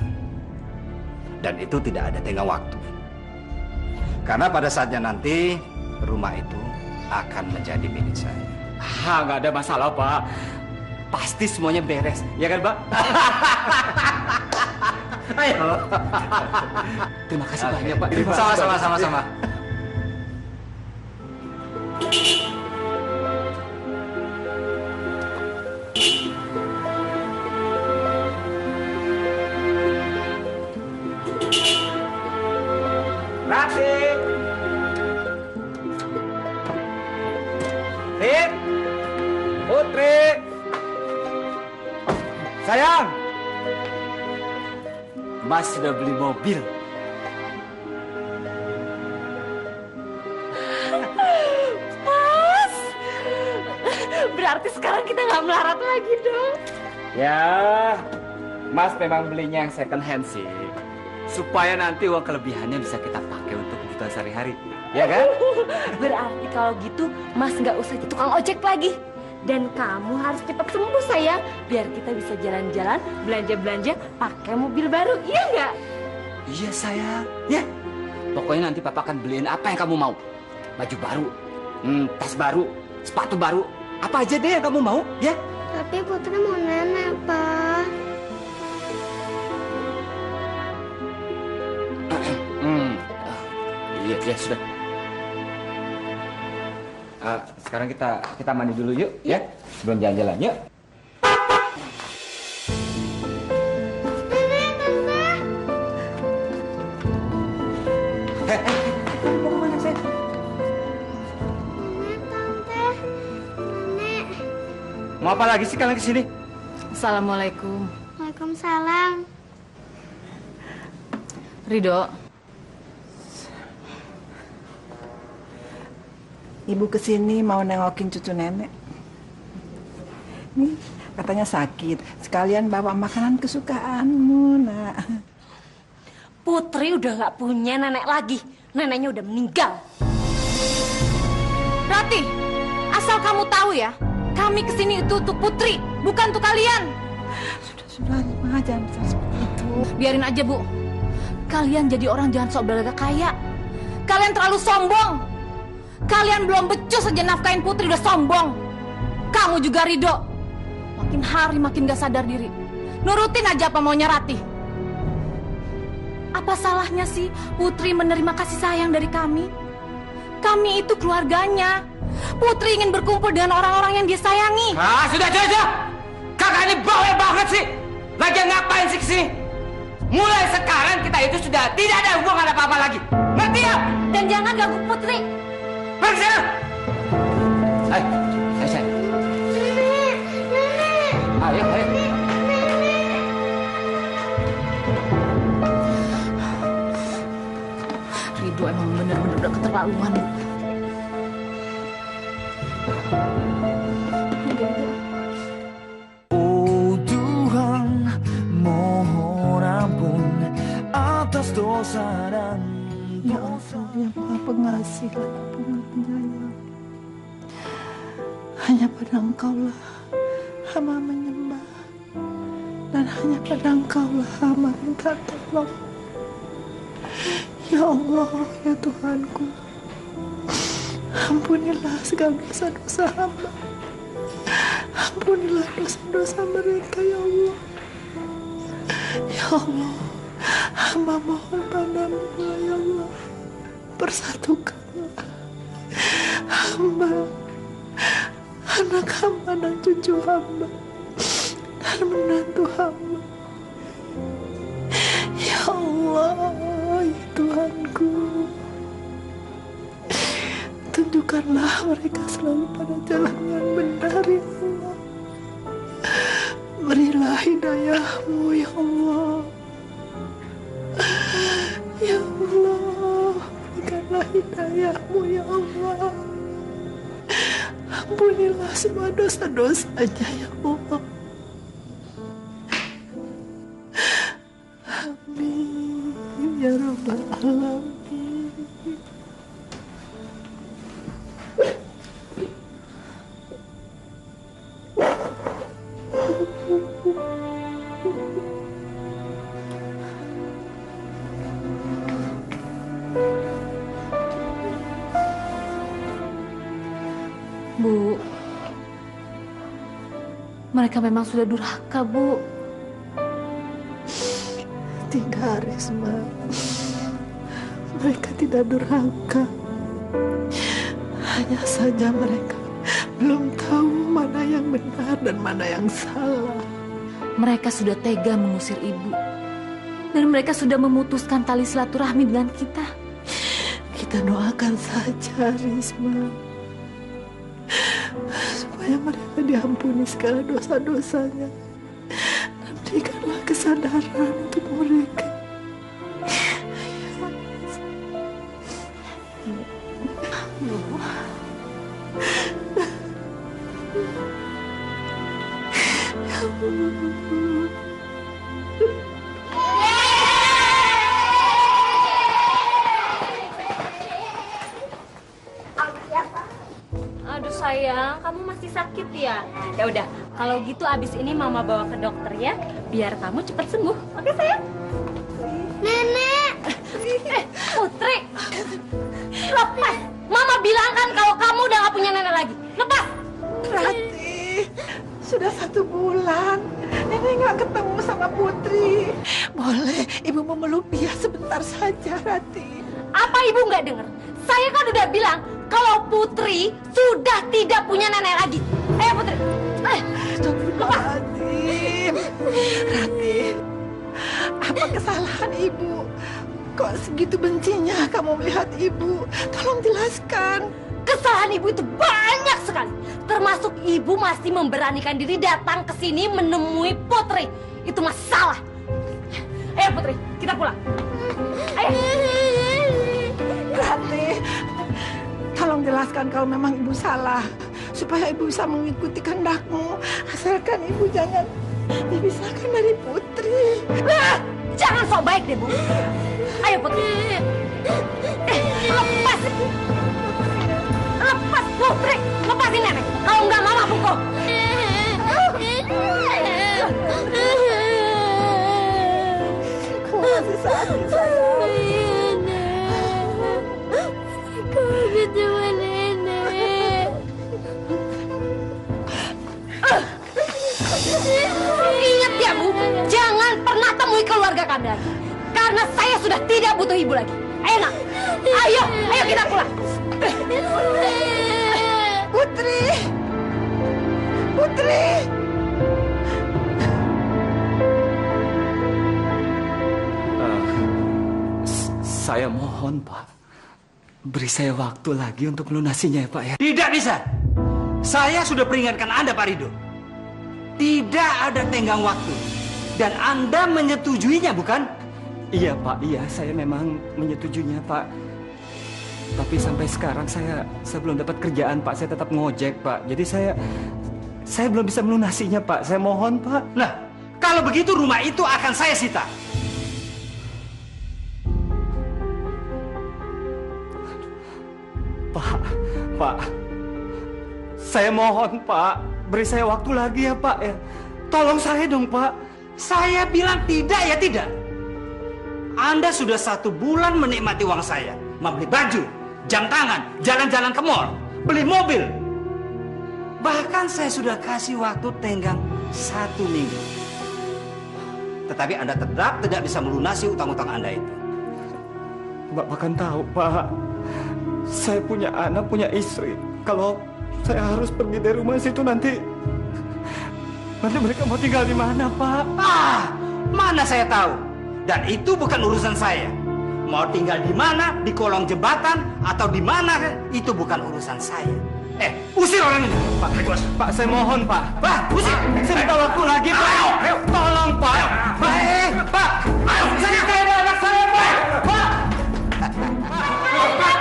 Dan itu tidak ada tenggang waktu. Karena pada saatnya nanti, rumah itu akan menjadi milik saya. Nggak ada masalah, Pak. Pasti semuanya beres, ya kan, Pak? Ayo. Terima kasih banyak, Pak. Sama-sama. Rati! Fit! Putri! Sayang! Mas sudah beli mobil. Mas, berarti sekarang kita nggak melarat lagi dong. Ya, Mas memang belinya yang second hand sih. Supaya nanti uang kelebihannya bisa kita pakai untuk kebutuhan sehari-hari. Ya kan? Berarti kalau gitu Mas nggak usah jadi tukang ojek lagi. Dan kamu harus cepat sembuh sayang, biar kita bisa jalan-jalan, belanja-belanja pakai mobil baru, iya nggak? Iya sayang. Ya, pokoknya nanti Papa akan beliin apa yang kamu mau. Baju baru, tas baru, sepatu baru, apa aja deh yang kamu mau, ya? Tapi Putri mau nenek, Pak. Iya sudah. Sekarang kita mandi dulu yuk, ya? Sebelum jalan-jalan, yuk. Mau kemana, sayang? Nenek. Mau apa lagi sih kalian kesini? Assalamualaikum. Waalaikumsalam. Ridho, Ibu kesini mau nengokin cucu nenek. Nih, katanya sakit. Sekalian bawa makanan kesukaanmu, nak. Putri udah nggak punya nenek lagi, neneknya udah meninggal. Rati, asal kamu tahu ya, kami kesini itu untuk Putri, bukan untuk kalian. Sudah, Ma, jangan seperti itu. Biarin aja, Bu. Kalian jadi orang jangan sok berlagak kaya. Kalian terlalu sombong. Kalian belum becus aja nafkain Putri udah sombong. Kamu juga Ridho. Makin hari makin gak sadar diri. Nurutin aja apa maunya Rati. Apa salahnya sih Putri menerima kasih sayang dari kami? Kami itu keluarganya. Putri ingin berkumpul dengan orang-orang yang dia sayangi. Sudah. Kakak ini bawel banget sih. Lagi ngapain sih kesini? Mulai sekarang kita itu sudah tidak ada hubungan apa-apa lagi. Ngerti ya? Dan jangan ganggu Putri. Pergi sana. Ayo. Ayo. Ridho emang bener-bener udah keterlaluan. Oh Tuhan, mohon ampun atas dosa dan Ya Allah, yang Maha Pengasih lagi Penyayang. Hanya pada Engkaulah hamba menyembah, dan hanya pada Engkaulah hamba minta tolong. Ya Allah, ya Tuhanku, ampunilah segala dosa-dosa hamba. Ampunilah dosa-dosa mereka, ya Allah. Ya Allah, hamba mohon padamu, ya Allah, persatukanlah hamba, anak hamba dan cucu hamba, dan menantu hamba. Ya Allah, ya Tuhanku, tunjukkanlah mereka selalu pada jalan yang benar, ya Allah. Berilah hidayah-Mu, ya Allah. Ya Allah, berikanlah hidayah-Mu, ya Allah. Ampunilah semua dosa-dosanya, ya Allah. Amin, ya Rabbal Alamin. Bu, mereka memang sudah durhaka, Bu. Tidak, Risma. Mereka tidak durhaka. Hanya saja mereka belum tahu mana yang benar dan mana yang salah. Mereka sudah tega mengusir Ibu. Dan mereka sudah memutuskan tali silaturahmi dengan kita. Kita doakan saja, Risma, supaya mereka diampuni segala dosa-dosanya. Dan berikanlah kesadaran untuk mereka. Aduh sayang, kamu masih sakit ya? Ya udah, kalau gitu abis ini mama bawa ke dokter ya, biar kamu cepat sembuh. Oke sayang? Nenek. Putri, lepas. Mama bilang kan kalau kamu udah gak punya nenek lagi. Lepas. Rati, sudah 1 bulan Nenek nggak ketemu sama Putri. Boleh Ibu memeluk dia sebentar saja, Rati. Apa ibu nggak dengar? Saya kan udah bilang kalau Putri sudah tidak punya nenek lagi. Ayo Putri. Astagfirullahaladzim. Rati, apa kesalahan Ibu? Kok segitu bencinya kamu melihat Ibu? Tolong jelaskan. Kesalahan ibu itu banyak sekali. Termasuk ibu masih memberanikan diri datang ke sini menemui Putri. Itu masalah. Ayo Putri, kita pulang. Ayo. Rati, tolong jelaskan kalau memang Ibu salah, supaya Ibu bisa mengikuti kehendakmu. Asalkan Ibu jangan dipisahkan dari Putri. Jangan sok baik deh Bu. Ayo Putri. Lepas. Lepas Putri. Lepasin nenek. Kalau nggak mama pukul. Kamu masih sakit sayang. Kamu ketemu nenek. Ingat ya Bu, jangan pernah temui keluarga kami lagi. Karena saya sudah tidak butuh ibu lagi. Ayo nak, ayo kita pulang. Putri, Putri. Saya mohon Pak, beri saya waktu lagi untuk melunasinya ya Pak ya. Tidak bisa. Saya sudah peringatkan Anda Pak Rido. Tidak ada tenggang waktu. Dan Anda menyetujuinya bukan? Iya Pak, iya saya memang menyetujuinya Pak. Tapi sampai sekarang saya belum dapat kerjaan Pak, saya tetap ngojek Pak. Jadi saya belum bisa melunasinya Pak, saya mohon Pak. Nah, kalau begitu rumah itu akan saya sita. Pak, saya mohon Pak, beri saya waktu lagi ya Pak ya. Tolong saya dong Pak. Saya bilang tidak ya tidak. Anda sudah 1 bulan menikmati uang saya. Membeli baju, jam tangan, jalan-jalan ke mall, beli mobil. Bahkan saya sudah kasih waktu tenggang 1 minggu. Tetapi Anda tetap tidak bisa melunasi utang-utang Anda itu. Bapak kan tahu Pak, saya punya anak, punya istri. Kalau saya harus pergi dari rumah situ nanti mereka mau tinggal di mana Pak? Mana saya tahu. Dan itu bukan urusan saya. Mau tinggal di mana, di kolong jembatan atau di mana, itu bukan urusan saya. Usir orang ini. Pak, saya mohon Pak. Pak, usir. Saya minta waktu lagi Pak. Ayo. Tolong Pak. Pak. Saya kayak anak saya Pak. Pak.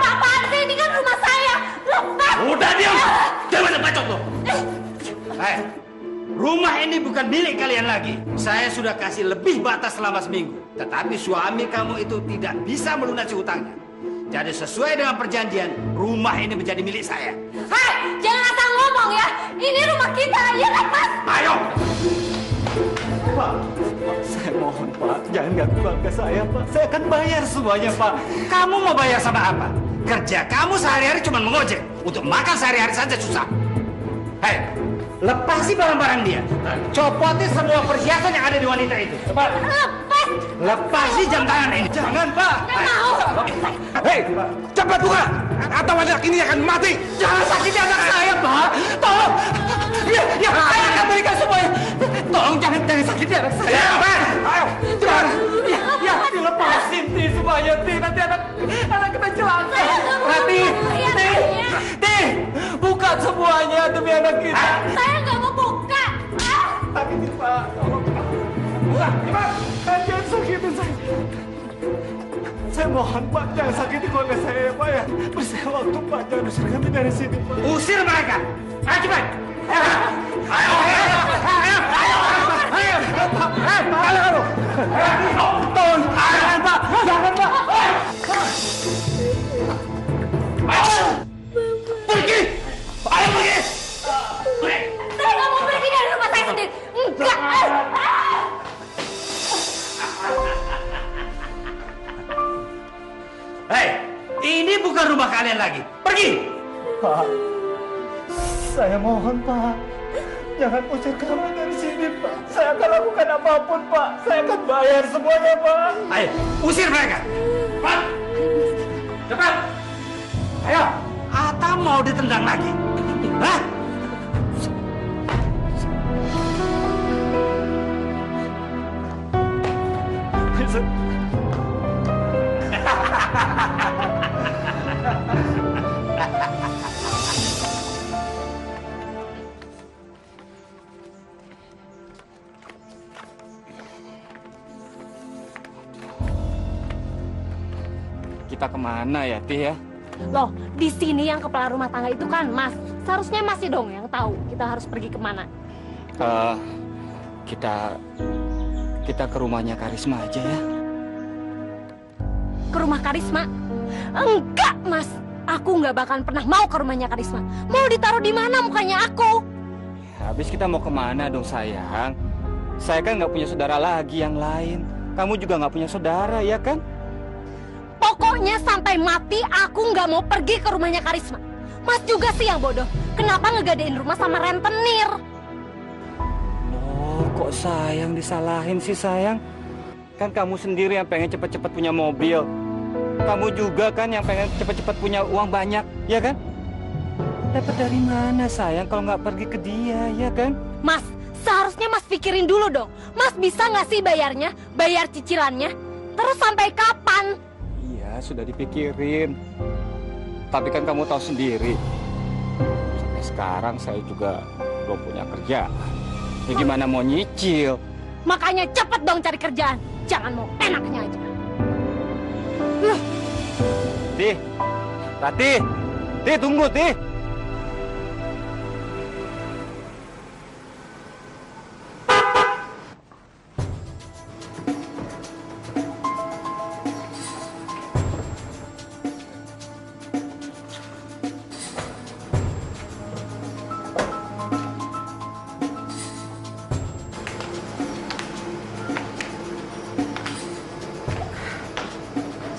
Apaan sih? Ini kan rumah saya. Lepas. Udah diam. Jangan banyak bacot lo. Rumah ini bukan milik kalian lagi. Saya sudah kasih lebih batas selama seminggu. Tetapi suami kamu itu tidak bisa melunasi hutangnya. Jadi sesuai dengan perjanjian, rumah ini menjadi milik saya. Hei, jangan asal ngomong ya. Ini rumah kita, ya kan Mas? Ayo. Pak, saya mohon Pak, jangan ganggu keluarga saya Pak. Saya akan bayar semuanya Pak. Kamu mau bayar sama apa? Kerja kamu sehari-hari cuma mengojek. Untuk makan sehari-hari saja susah. Hei, lepasi barang-barang dia. Copoti semua perhiasan yang ada di wanita itu. Cepat. Lepas! Lepasi jam tangan ini. Jangan, Pak. Nggak mau! Hei, cepat buka. Atau anak ini akan mati. Jangan sakiti anak saya, Pak. Tolong. Ya, saya akan berikan semuanya. Tolong jangan sakiti anak saya. Ya, Pak. Ayo, cepat. Ya, dilepasin, Ti, semuanya, Ti. Nanti anak kita celaka. Ti, buka semuanya demi anak kita. Saya nggak mau buka! Sakiti, Pak. Tolong. Buka, cepat. Jangan sakitin saya. Saya mohon, Pak, jangan sakiti keluarga saya, Pak, ya. Beri waktu, Pak. Jangan usir kami dari sini, Pak. Usir mereka. Ayo, cepat. Ayo. Tolong. Jangan, Pak. Jangan, Pak. Pergi. Ayo, pergi. Saya nggak mau pergi dari rumah saya sendiri. Enggak! Hei, ini bukan rumah kalian lagi. Pergi. Pak, saya mohon, Pak. Jangan usir kami dari sini, Pak. Saya akan lakukan apapun, Pak. Saya akan bayar semuanya, Pak. Ayo, usir mereka. Cepat. Cepat. Ayo. Atau mau ditendang lagi? Hah? Kita kemana ya, Ti ya? Loh, di sini yang kepala rumah tangga itu kan Mas. Seharusnya Masih dong yang tahu kita harus pergi kemana. Kita ke rumahnya Karisma aja ya. Ke rumah Karisma? Enggak, Mas. Aku nggak bakalan pernah mau ke rumahnya Karisma. Mau ditaruh di mana mukanya aku? Habis kita mau kemana dong, sayang? Saya kan nggak punya saudara lagi yang lain. Kamu juga nggak punya saudara, ya kan? Pokoknya sampai mati aku nggak mau pergi ke rumahnya Karisma. Mas juga sih yang bodoh. Kenapa ngegadein rumah sama rentenir? Oh, kok sayang disalahin sih, sayang? Kan kamu sendiri yang pengen cepat-cepat punya mobil. Kamu juga kan yang pengen cepat-cepat punya uang banyak, ya kan? Dapat dari mana, sayang, kalau nggak pergi ke dia, ya kan? Mas, seharusnya Mas pikirin dulu dong. Mas bisa nggak sih bayarnya? Bayar cicilannya? Terus sampai kapan? Iya, sudah dipikirin. Tapi kan kamu tahu sendiri. Sampai sekarang saya juga belum punya kerja. Ya gimana mau nyicil? Makanya cepet dong cari kerjaan. Jangan mau enaknya aja. Tih, Tati, Tih tunggu, Tih.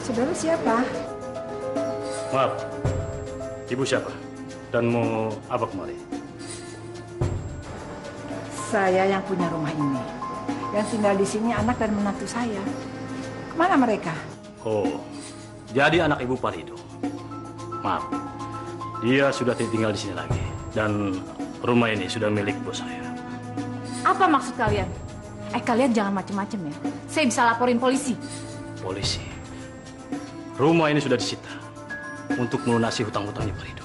Saudara siapa? Maaf, ibu siapa? Dan mau apa kemari? Saya yang punya rumah ini. Yang tinggal di sini anak dan menantu saya. Kemana mereka? Oh, jadi anak ibu Parido. Maaf, dia sudah tidak tinggal di sini lagi. Dan rumah ini sudah milik bos saya. Apa maksud kalian? Kalian jangan macem-macem ya. Saya bisa laporin polisi. Polisi. Rumah ini sudah disita untuk melunasi hutang-hutangnya Parido.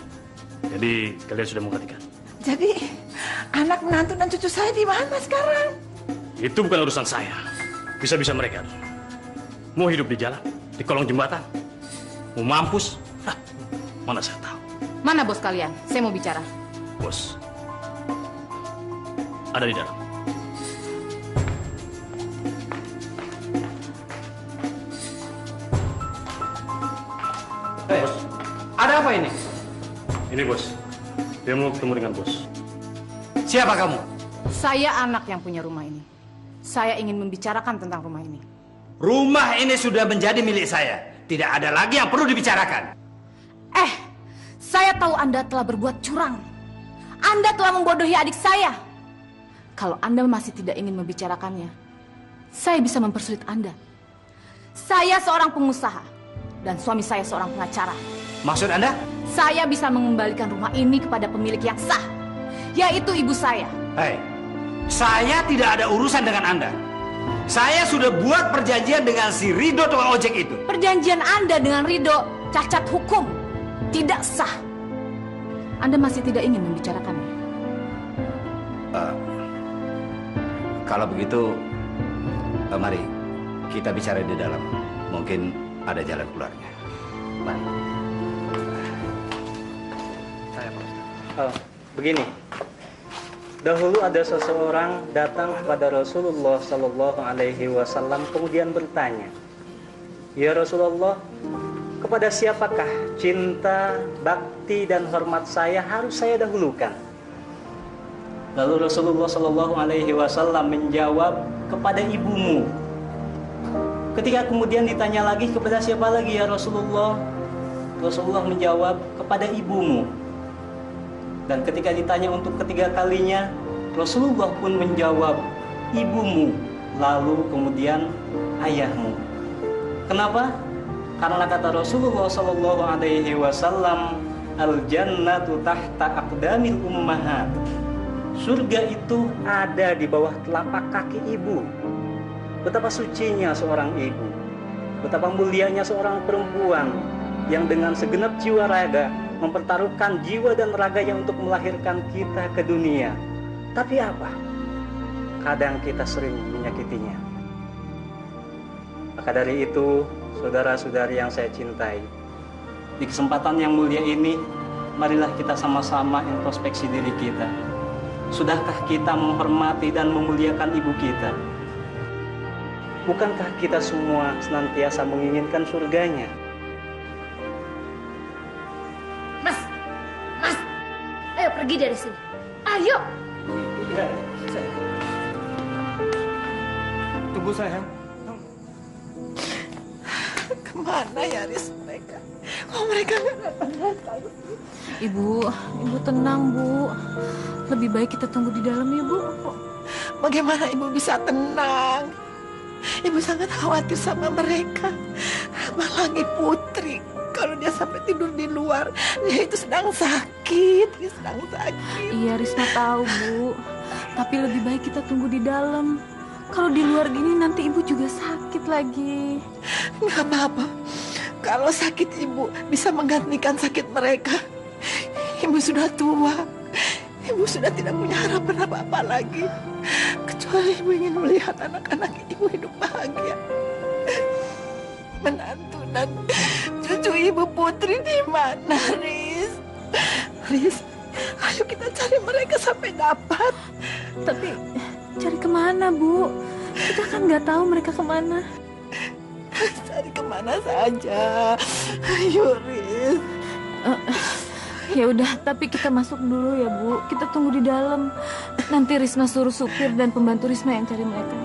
Jadi kalian sudah mengertikan? Jadi anak menantu dan cucu saya di mana sekarang? Itu bukan urusan saya. Bisa-bisa mereka. Mau hidup di jalan, di kolong jembatan, mau mampus, mana saya tahu. Mana bos kalian? Saya mau bicara. Bos, ada di dalam. Bos, ada apa ini? Ini bos, dia mau ketemu dengan bos. Siapa kamu? Saya anak yang punya rumah ini. Saya ingin membicarakan tentang rumah ini. Rumah ini sudah menjadi milik saya. Tidak ada lagi yang perlu dibicarakan. Saya tahu Anda telah berbuat curang. Anda telah membodohi adik saya. Kalau Anda masih tidak ingin membicarakannya, saya bisa mempersulit Anda. Saya seorang pengusaha dan suami saya seorang pengacara. Maksud Anda? Saya bisa mengembalikan rumah ini kepada pemilik yang sah, yaitu ibu saya. Hei, saya tidak ada urusan dengan Anda. Saya sudah buat perjanjian dengan si Rido tukang ojek itu. Perjanjian Anda dengan Rido cacat hukum, tidak sah. Anda masih tidak ingin membicarakannya? Kalau begitu, mari kita bicara di dalam. Mungkin ada jalan keluarnya. Mari. Saya Pak Ustaz. Begini. Dahulu ada seseorang datang kepada Rasulullah Sallallahu Alaihi Wasallam kemudian bertanya, "Ya Rasulullah, kepada siapakah cinta, bakti dan hormat saya harus saya dahulukan?" Lalu Rasulullah Sallallahu Alaihi Wasallam menjawab, "Kepada ibumu." Ketika kemudian ditanya lagi, "Kepada siapa lagi ya Rasulullah?" Rasulullah menjawab, "Kepada ibumu." Dan ketika ditanya untuk ketiga kalinya, Rasulullah pun menjawab, "Ibumu." Lalu kemudian ayahmu. Kenapa? Karena kata Rasulullah Sallallahu Alaihi Wasallam, "Al-jannatu tahta aqdamil ummahat." Surga itu ada di bawah telapak kaki ibu. Betapa sucinya seorang ibu, betapa mulianya seorang perempuan yang dengan segenap jiwa raga mempertaruhkan jiwa dan raganya untuk melahirkan kita ke dunia. Tapi apa? Kadang kita sering menyakitinya. Maka dari itu, saudara-saudari yang saya cintai, di kesempatan yang mulia ini, marilah kita sama-sama introspeksi diri kita. Sudahkah kita menghormati dan memuliakan ibu kita? Bukankah kita semua senantiasa menginginkan surganya? Mas, ayo pergi dari sini. Ayo. Tunggu sayang. Kemana ya Riz mereka? Kok mereka nggak datang? Ibu tenang Bu. Lebih baik kita tunggu di dalam ya Bu. Bagaimana ibu bisa tenang? Ibu sangat khawatir sama mereka. Apalagi Putri. Kalau dia sampai tidur di luar, dia itu sedang sakit. Dia sedang sakit. Iya Risma tahu Bu. Tapi lebih baik kita tunggu di dalam. Kalau di luar gini nanti ibu juga sakit lagi. Nggak apa-apa. Kalau sakit ibu bisa menggantikan sakit mereka. Ibu sudah tua. Ibu sudah tidak punya harapan apa-apa lagi. Kecuali ibu ingin melihat anak-anak ibu hidup bahagia. Menantu dan cucu ibu Putri di mana, Riz? Riz, ayo kita cari mereka sampai dapat. Tapi cari kemana Bu? Kita kan nggak tahu mereka kemana. Cari kemana saja. Ayo, Riz. Ya udah, tapi kita masuk dulu ya Bu. Kita tunggu di dalam. Nanti Risma suruh supir dan pembantu Risma yang cari mereka.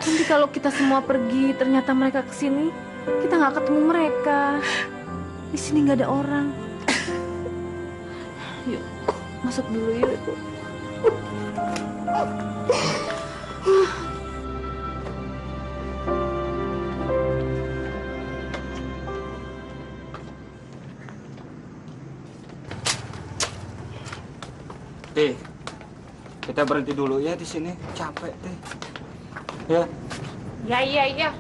Nanti kalau kita semua pergi, ternyata mereka kesini, kita nggak ketemu mereka. Di sini nggak ada orang. Yuk, masuk dulu yuk. Kita berhenti dulu ya di sini. Capek, Teh. Ya. Ya.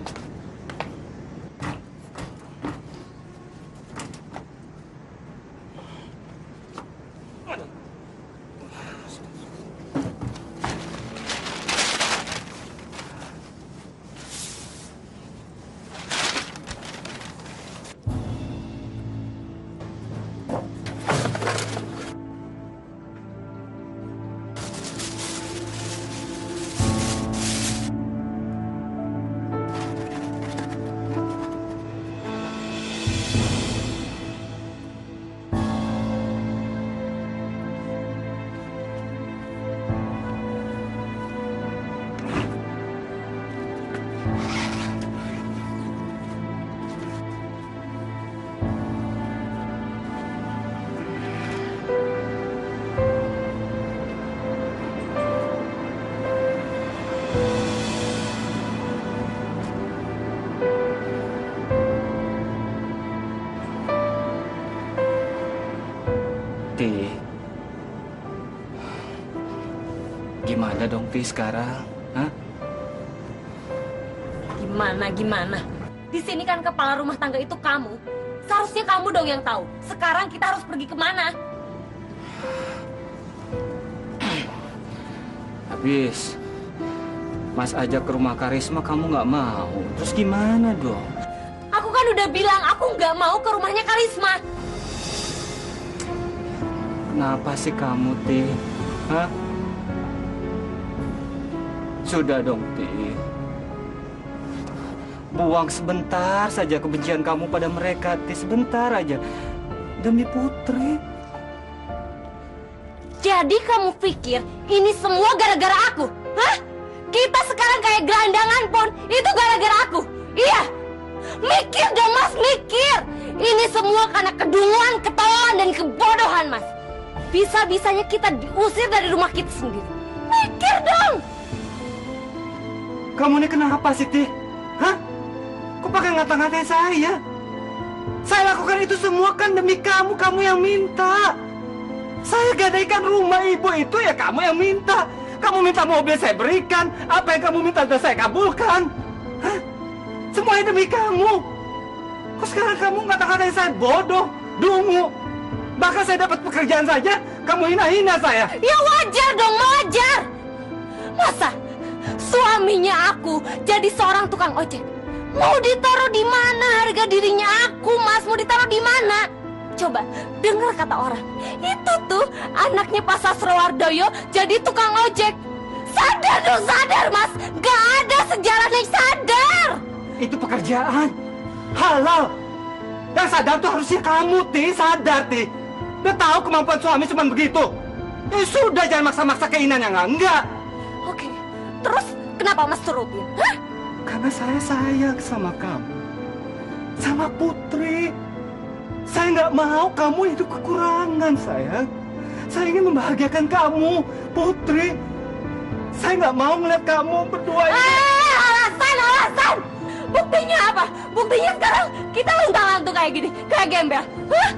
Gimana dong, Ti, sekarang? Hah? Gimana? Di sini kan kepala rumah tangga itu kamu. Seharusnya kamu dong yang tahu. Sekarang kita harus pergi kemana? Habis Mas ajak ke rumah Karisma, kamu nggak mau. Terus gimana dong? Aku kan udah bilang aku nggak mau ke rumahnya Karisma. Kenapa sih kamu, Ti? Hah? Sudah dong, Ti. Buang sebentar saja kebencian kamu pada mereka, Ti. Sebentar aja. Demi Putri. Jadi kamu pikir ini semua gara-gara aku? Hah? Kita sekarang kayak gelandangan pon, itu gara-gara aku. Iya. Mikir dong, Mas, mikir. Ini semua karena kedunguan, ketololan, dan kebodohan, Mas. Bisa-bisanya kita diusir dari rumah kita sendiri. Mikir dong. Kamu ini kenapa sih, Ti? Hah? Kok pakai ngata-ngatain saya? Saya lakukan itu semua kan demi kamu, kamu yang minta. Saya gadaikan rumah ibu itu ya kamu yang minta. Kamu minta mobil saya berikan, apa yang kamu minta sudah saya kabulkan. Hah? Semuanya demi kamu. Kok sekarang kamu ngata-ngatain saya bodoh, dungu. Bahkan saya dapat pekerjaan saja, kamu hina-hina saya. Ya wajar dong, wajar. Masa suaminya aku jadi seorang tukang ojek? Mau ditaruh di mana harga dirinya aku, Mas? Mau ditaruh di mana? Coba dengar kata orang. Itu tuh anaknya Pak Sastrowardoyo jadi tukang ojek. Sadar dong, sadar, Mas. Gak ada sejalan yang sadar. Itu pekerjaan halal. Yang sadar tuh harusnya kamu, Ti. Sadar, Ti. Udah tahu kemampuan suami cuma begitu. Ya sudah, jangan maksa-maksa keinginan yang enggak. Oke, terus kenapa Mas turutin? Hah? Karena saya sayang sama kamu, sama Putri. Saya nggak mau kamu itu kekurangan, sayang. Saya ingin membahagiakan kamu, Putri. Saya nggak mau melihat kamu berdua ini. Alasan! Buktinya apa? Buktinya sekarang kita luntang-lantung kayak gini, kayak gembel. Hah?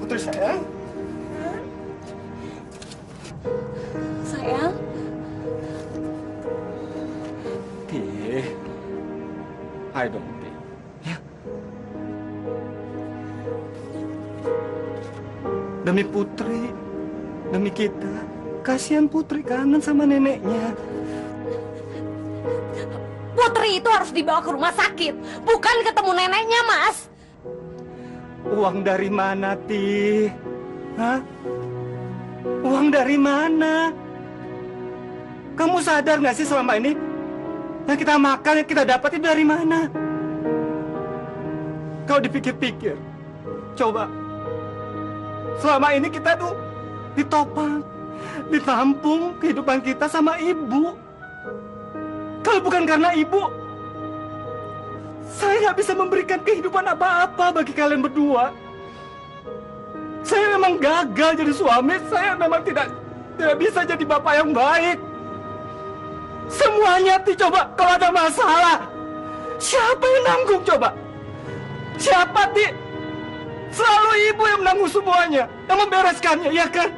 Putri sayang. Sayang. Ti, ayo dong, Ti. Ya. Demi Putri, demi kita. Kasihan Putri kangen sama neneknya. Putri itu harus dibawa ke rumah sakit, bukan ketemu neneknya, Mas. Uang dari mana, Ti? Hah? Uang dari mana? Kamu sadar nggak sih selama ini yang kita makan, yang kita dapat itu dari mana? Kau dipikir-pikir, coba. Selama ini kita tuh ditopang, ditampung kehidupan kita sama ibu. Kalau bukan karena ibu, saya nggak bisa memberikan kehidupan apa-apa bagi kalian berdua. Saya memang gagal jadi suami, saya memang tidak bisa jadi bapak yang baik. Semuanya, Ti, coba kalau ada masalah, siapa yang nanggung coba? Siapa, Ti? Selalu ibu yang menanggung semuanya, yang membereskannya, ya kan?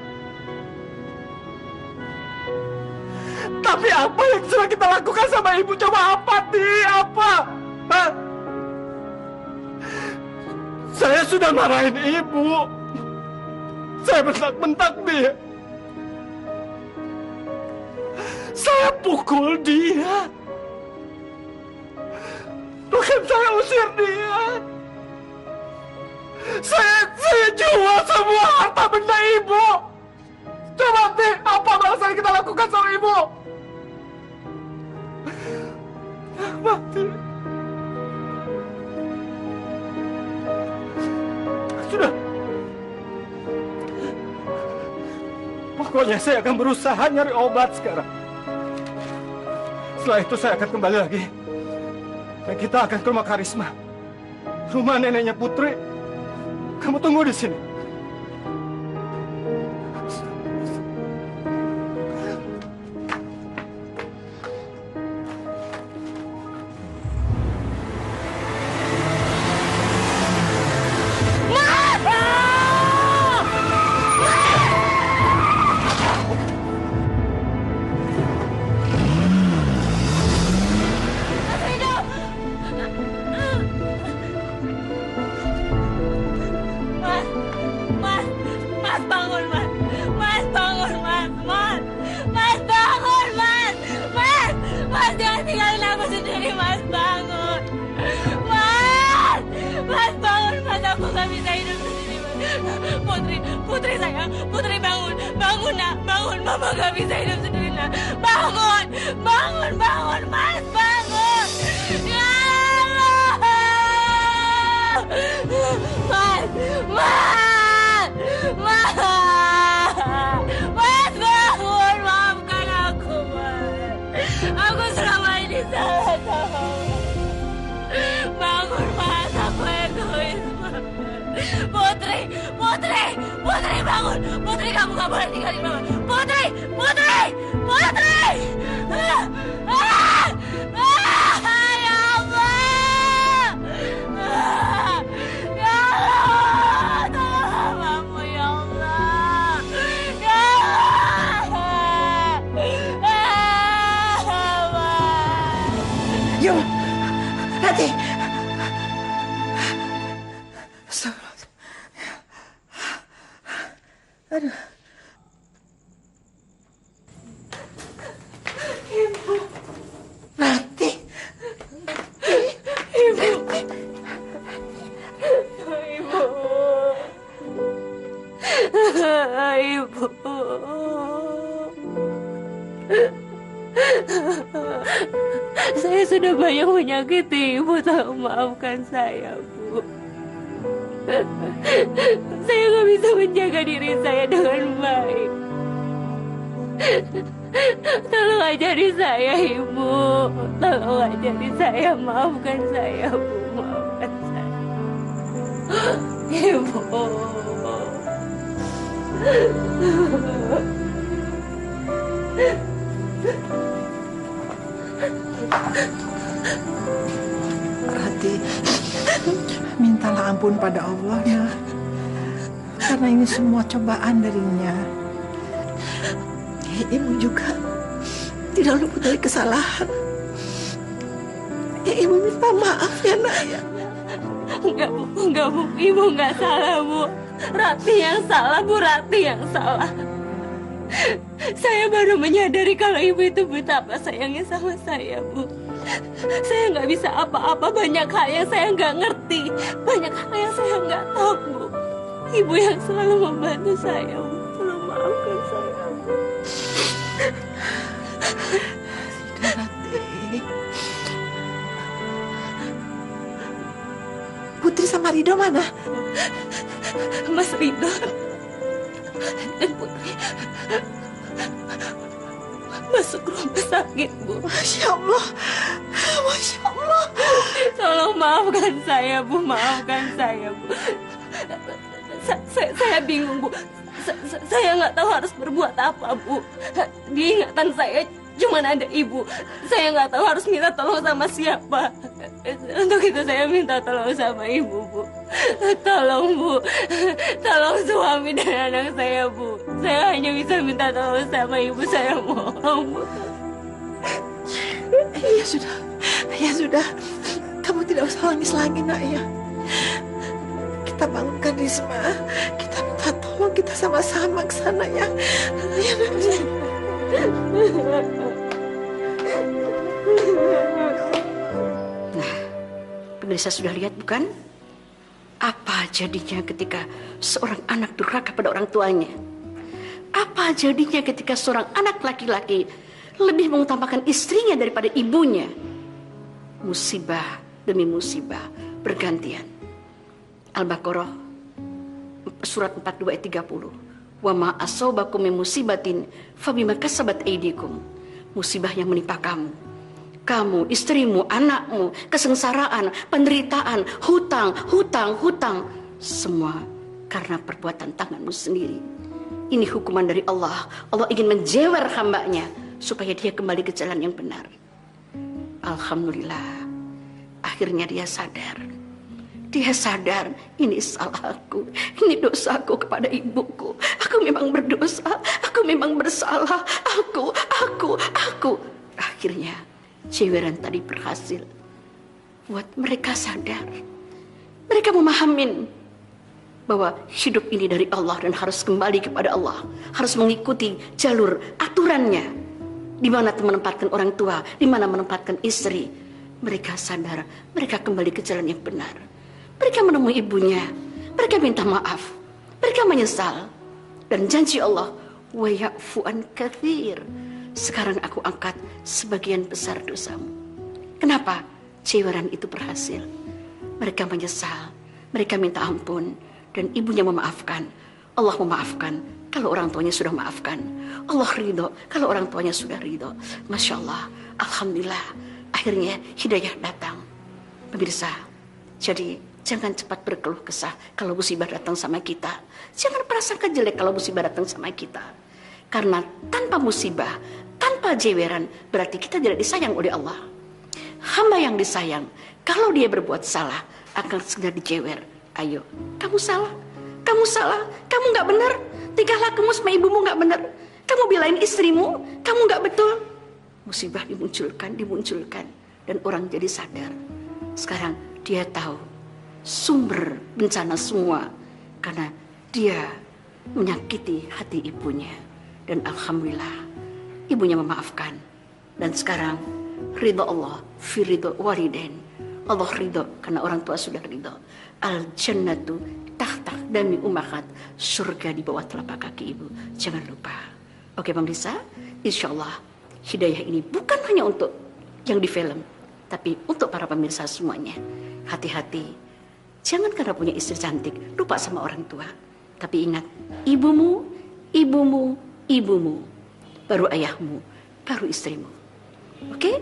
Tapi apa yang sudah kita lakukan sama ibu? Coba apa, Ti? Apa? Hah? Saya sudah marahin ibu. Saya bentak-bentak dia. Saya pukul dia. Bahkan saya usir dia. Saya jual semua harta benda ibu. Coba, Ti, apa balasan kita lakukan sama ibu? Apa, Ti? Sudah. Pokoknya saya akan berusaha nyari obat sekarang. Setelah itu saya akan kembali lagi. Dan kita akan ke rumah Karisma. Rumah neneknya Putri. Kamu tunggu di sini. Putri sayang, Putri bangun, bangun nak, bangun, mama gak bisa hidup sendiri nak, bangun, bangun, bangun, mas, bangun, ya Allah, mas, mas, bangun, maafkan aku, mas, aku selama ini salah sama mas, bangun mas, aku egois mas. Putri bangun! Putri, kamu gak boleh tinggalin mama! Putri! Ya Allah! Ya Allah! Tolong mamamu ya Allah! Ya Allah! Yuk, Rati. Aduh. Ibu. Rati. Ibu. Ibu. Saya sudah banyak menyakiti ibu, tolong maafkan saya, Bu. Saya nggak bisa menjaga diri saya dengan baik. Tolong ajari saya, Ibu. Tolong ajari saya, maafkan saya, Bu. Maafkan saya. Ibu. Rati, mintalah ampun pada Allah, nah. Karena ini semua cobaan darinya. Ibu juga tidak luput dari kesalahan. Ibu minta maaf ya, nak ya. Enggak, Bu. Ibu enggak salah, Bu. Rati yang salah, Bu. Rati yang salah. Saya baru menyadari kalau ibu itu betapa sayangnya sama saya, Bu. Saya nggak bisa apa-apa, banyak hal yang saya nggak ngerti, banyak hal yang saya nggak tahu, Bu. Ibu yang selalu membantu saya, Bu. Tolong maafkan saya, Bu. Tidak, Rati. Putri sama Rido mana? Mas Rido dan Putri masuk rumah sakit, Bu. Masya Allah. Masya Allah. Tolong maafkan saya, Bu. Maafkan saya, Bu. Saya bingung, Bu. Saya nggak tahu harus berbuat apa, Bu. Di ingatan saya cuma ada ibu. Saya nggak tahu harus minta tolong sama siapa. Untuk itu saya minta tolong sama ibu, Bu. Tolong, Bu. Tolong suami dan anak saya, Bu. Saya hanya bisa minta tolong sama ibu. Saya mohon, Bu. Ya sudah. Ya sudah. Kamu tidak usah nangis lagi, nak ya. Kita bangunkan Risma. Kita minta tolong, kita sama-sama ke sana ya. Ya, Nah, pemirsa sudah lihat bukan? Apa jadinya ketika seorang anak durhaka pada orang tuanya? Apa jadinya ketika seorang anak laki-laki lebih mengutamakan istrinya daripada ibunya? Musibah demi musibah bergantian. Al-Baqarah surat 42 ayat 30. Wa ma asobakum min musibatin fabima kasabat aydikum. Musibah yang menimpa kamu, istrimu, anakmu, kesengsaraan, penderitaan, hutang, semua karena perbuatan tanganmu sendiri. Ini hukuman dari Allah. Allah ingin menjewer hambanya supaya dia kembali ke jalan yang benar. Alhamdulillah, akhirnya dia sadar. Dia sadar, ini salahku, ini dosaku kepada ibuku. Aku memang berdosa, aku memang bersalah, aku. Akhirnya, ceweran tadi berhasil buat mereka sadar. Mereka memahamin bahwa hidup ini dari Allah dan harus kembali kepada Allah. Harus mengikuti jalur aturannya. Di mana menempatkan orang tua, di mana menempatkan istri. Mereka sadar, mereka kembali ke jalan yang benar. Mereka menemui ibunya, mereka minta maaf. Mereka menyesal. Dan janji Allah, wa ya'fu an katsir. Sekarang aku angkat sebagian besar dosamu. Kenapa jeweran itu berhasil? Mereka menyesal, mereka minta ampun, dan ibunya memaafkan. Allah memaafkan kalau orang tuanya sudah maafkan. Allah ridho kalau orang tuanya sudah ridho. Masya Allah, Alhamdulillah, akhirnya hidayah datang. Pemirsa, jadi jangan cepat berkeluh kesah kalau musibah datang sama kita. Jangan prasangka jelek kalau musibah datang sama kita. Karena tanpa musibah, tanpa jeweran, berarti kita tidak disayang oleh Allah. Hamba yang disayang, kalau dia berbuat salah, akan segera dijewer. Ayo, kamu salah, kamu salah, kamu nggak benar. Tingkah lakumu sama ibumu nggak benar. Kamu belain istrimu, kamu nggak betul. Musibah dimunculkan, dan orang jadi sadar. Sekarang dia tahu sumber bencana semua karena dia menyakiti hati ibunya. Dan alhamdulillah ibunya memaafkan. Dan sekarang ridho Allah fi ridho walidain. Allah ridho karena orang tua sudah ridho. Al jannatu tahta dami ummahat. Surga di bawah telapak kaki ibu. Jangan lupa. Oke pemirsa, insya Allah hidayah ini bukan hanya untuk yang di film, tapi untuk para pemirsa semuanya. Hati-hati, jangan karena punya istri cantik lupa sama orang tua. Tapi ingat, ibumu, ibumu, ibumu, baru ayahmu, baru istrimu. Oke?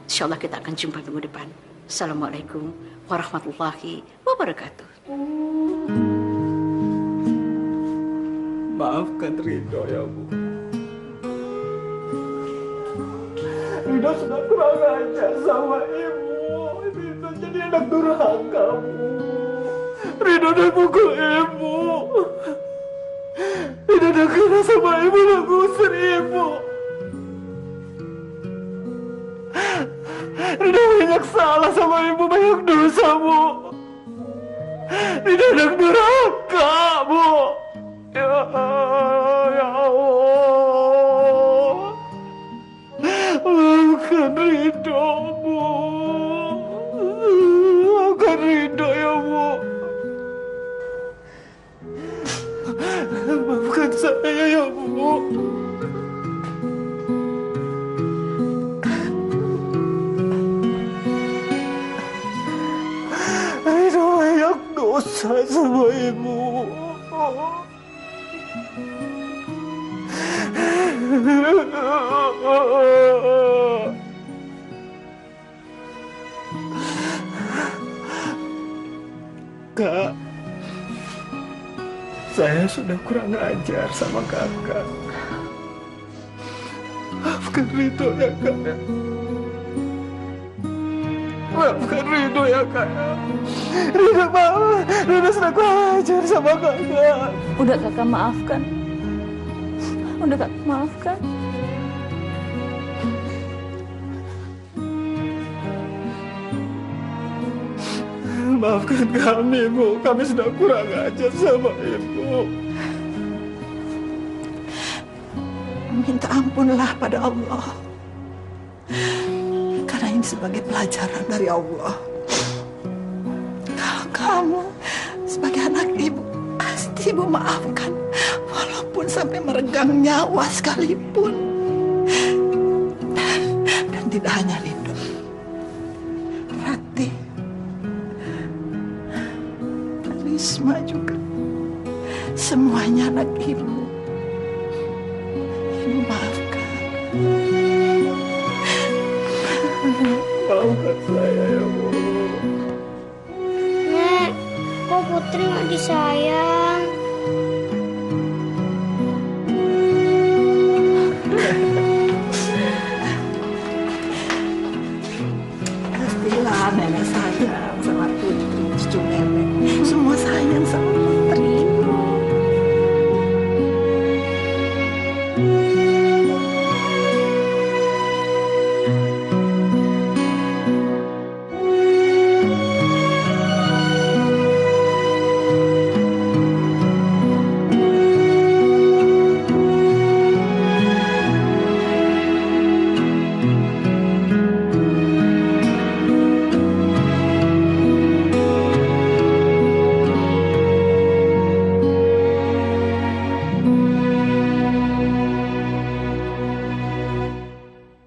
Insya Allah kita akan jumpa minggu depan. Assalamualaikum warahmatullahi wabarakatuh. Maafkan Ridho ya Bu. Ridho sudah kurang ajar sama ibu. Ridho jadi anak durhaka Bu. Ridho udah pukul ibu. Ridho udah kena sama ibu, udah ngusir ibu. Ridho banyak salah sama ibu, banyak dosa Bu. Ridho anak durhaka Bu. Ya Allah, maafkan Ridho Bu, maafkan Ridho ya Bu, maafkan saya ya Bu. Ridho banyak dosa sama ibu. Kak, saya sudah kurang ajar sama kakak. Maafkan Ridho ya kak. Maafkan Ridho ya kak. Ridho maaf, Ridho sudah kurang ajar sama kakak. Udah kakak maafkan. Udah kakak maafkan. Maafkan kami, Bu. Kami sudah kurang ajar sama Ibu. Minta ampunlah pada Allah. Karena ini sebagai pelajaran dari Allah. Kalau kamu sebagai anak ibu, pasti ibu maafkan. Walaupun sampai meregang nyawa sekalipun. Dan tidak hanya Ridho, Ratih, Risma juga. Semuanya anak ibu. Ibu maafkan. Maafkan saya ya Bu. Nek, kok Putri nggak disayang?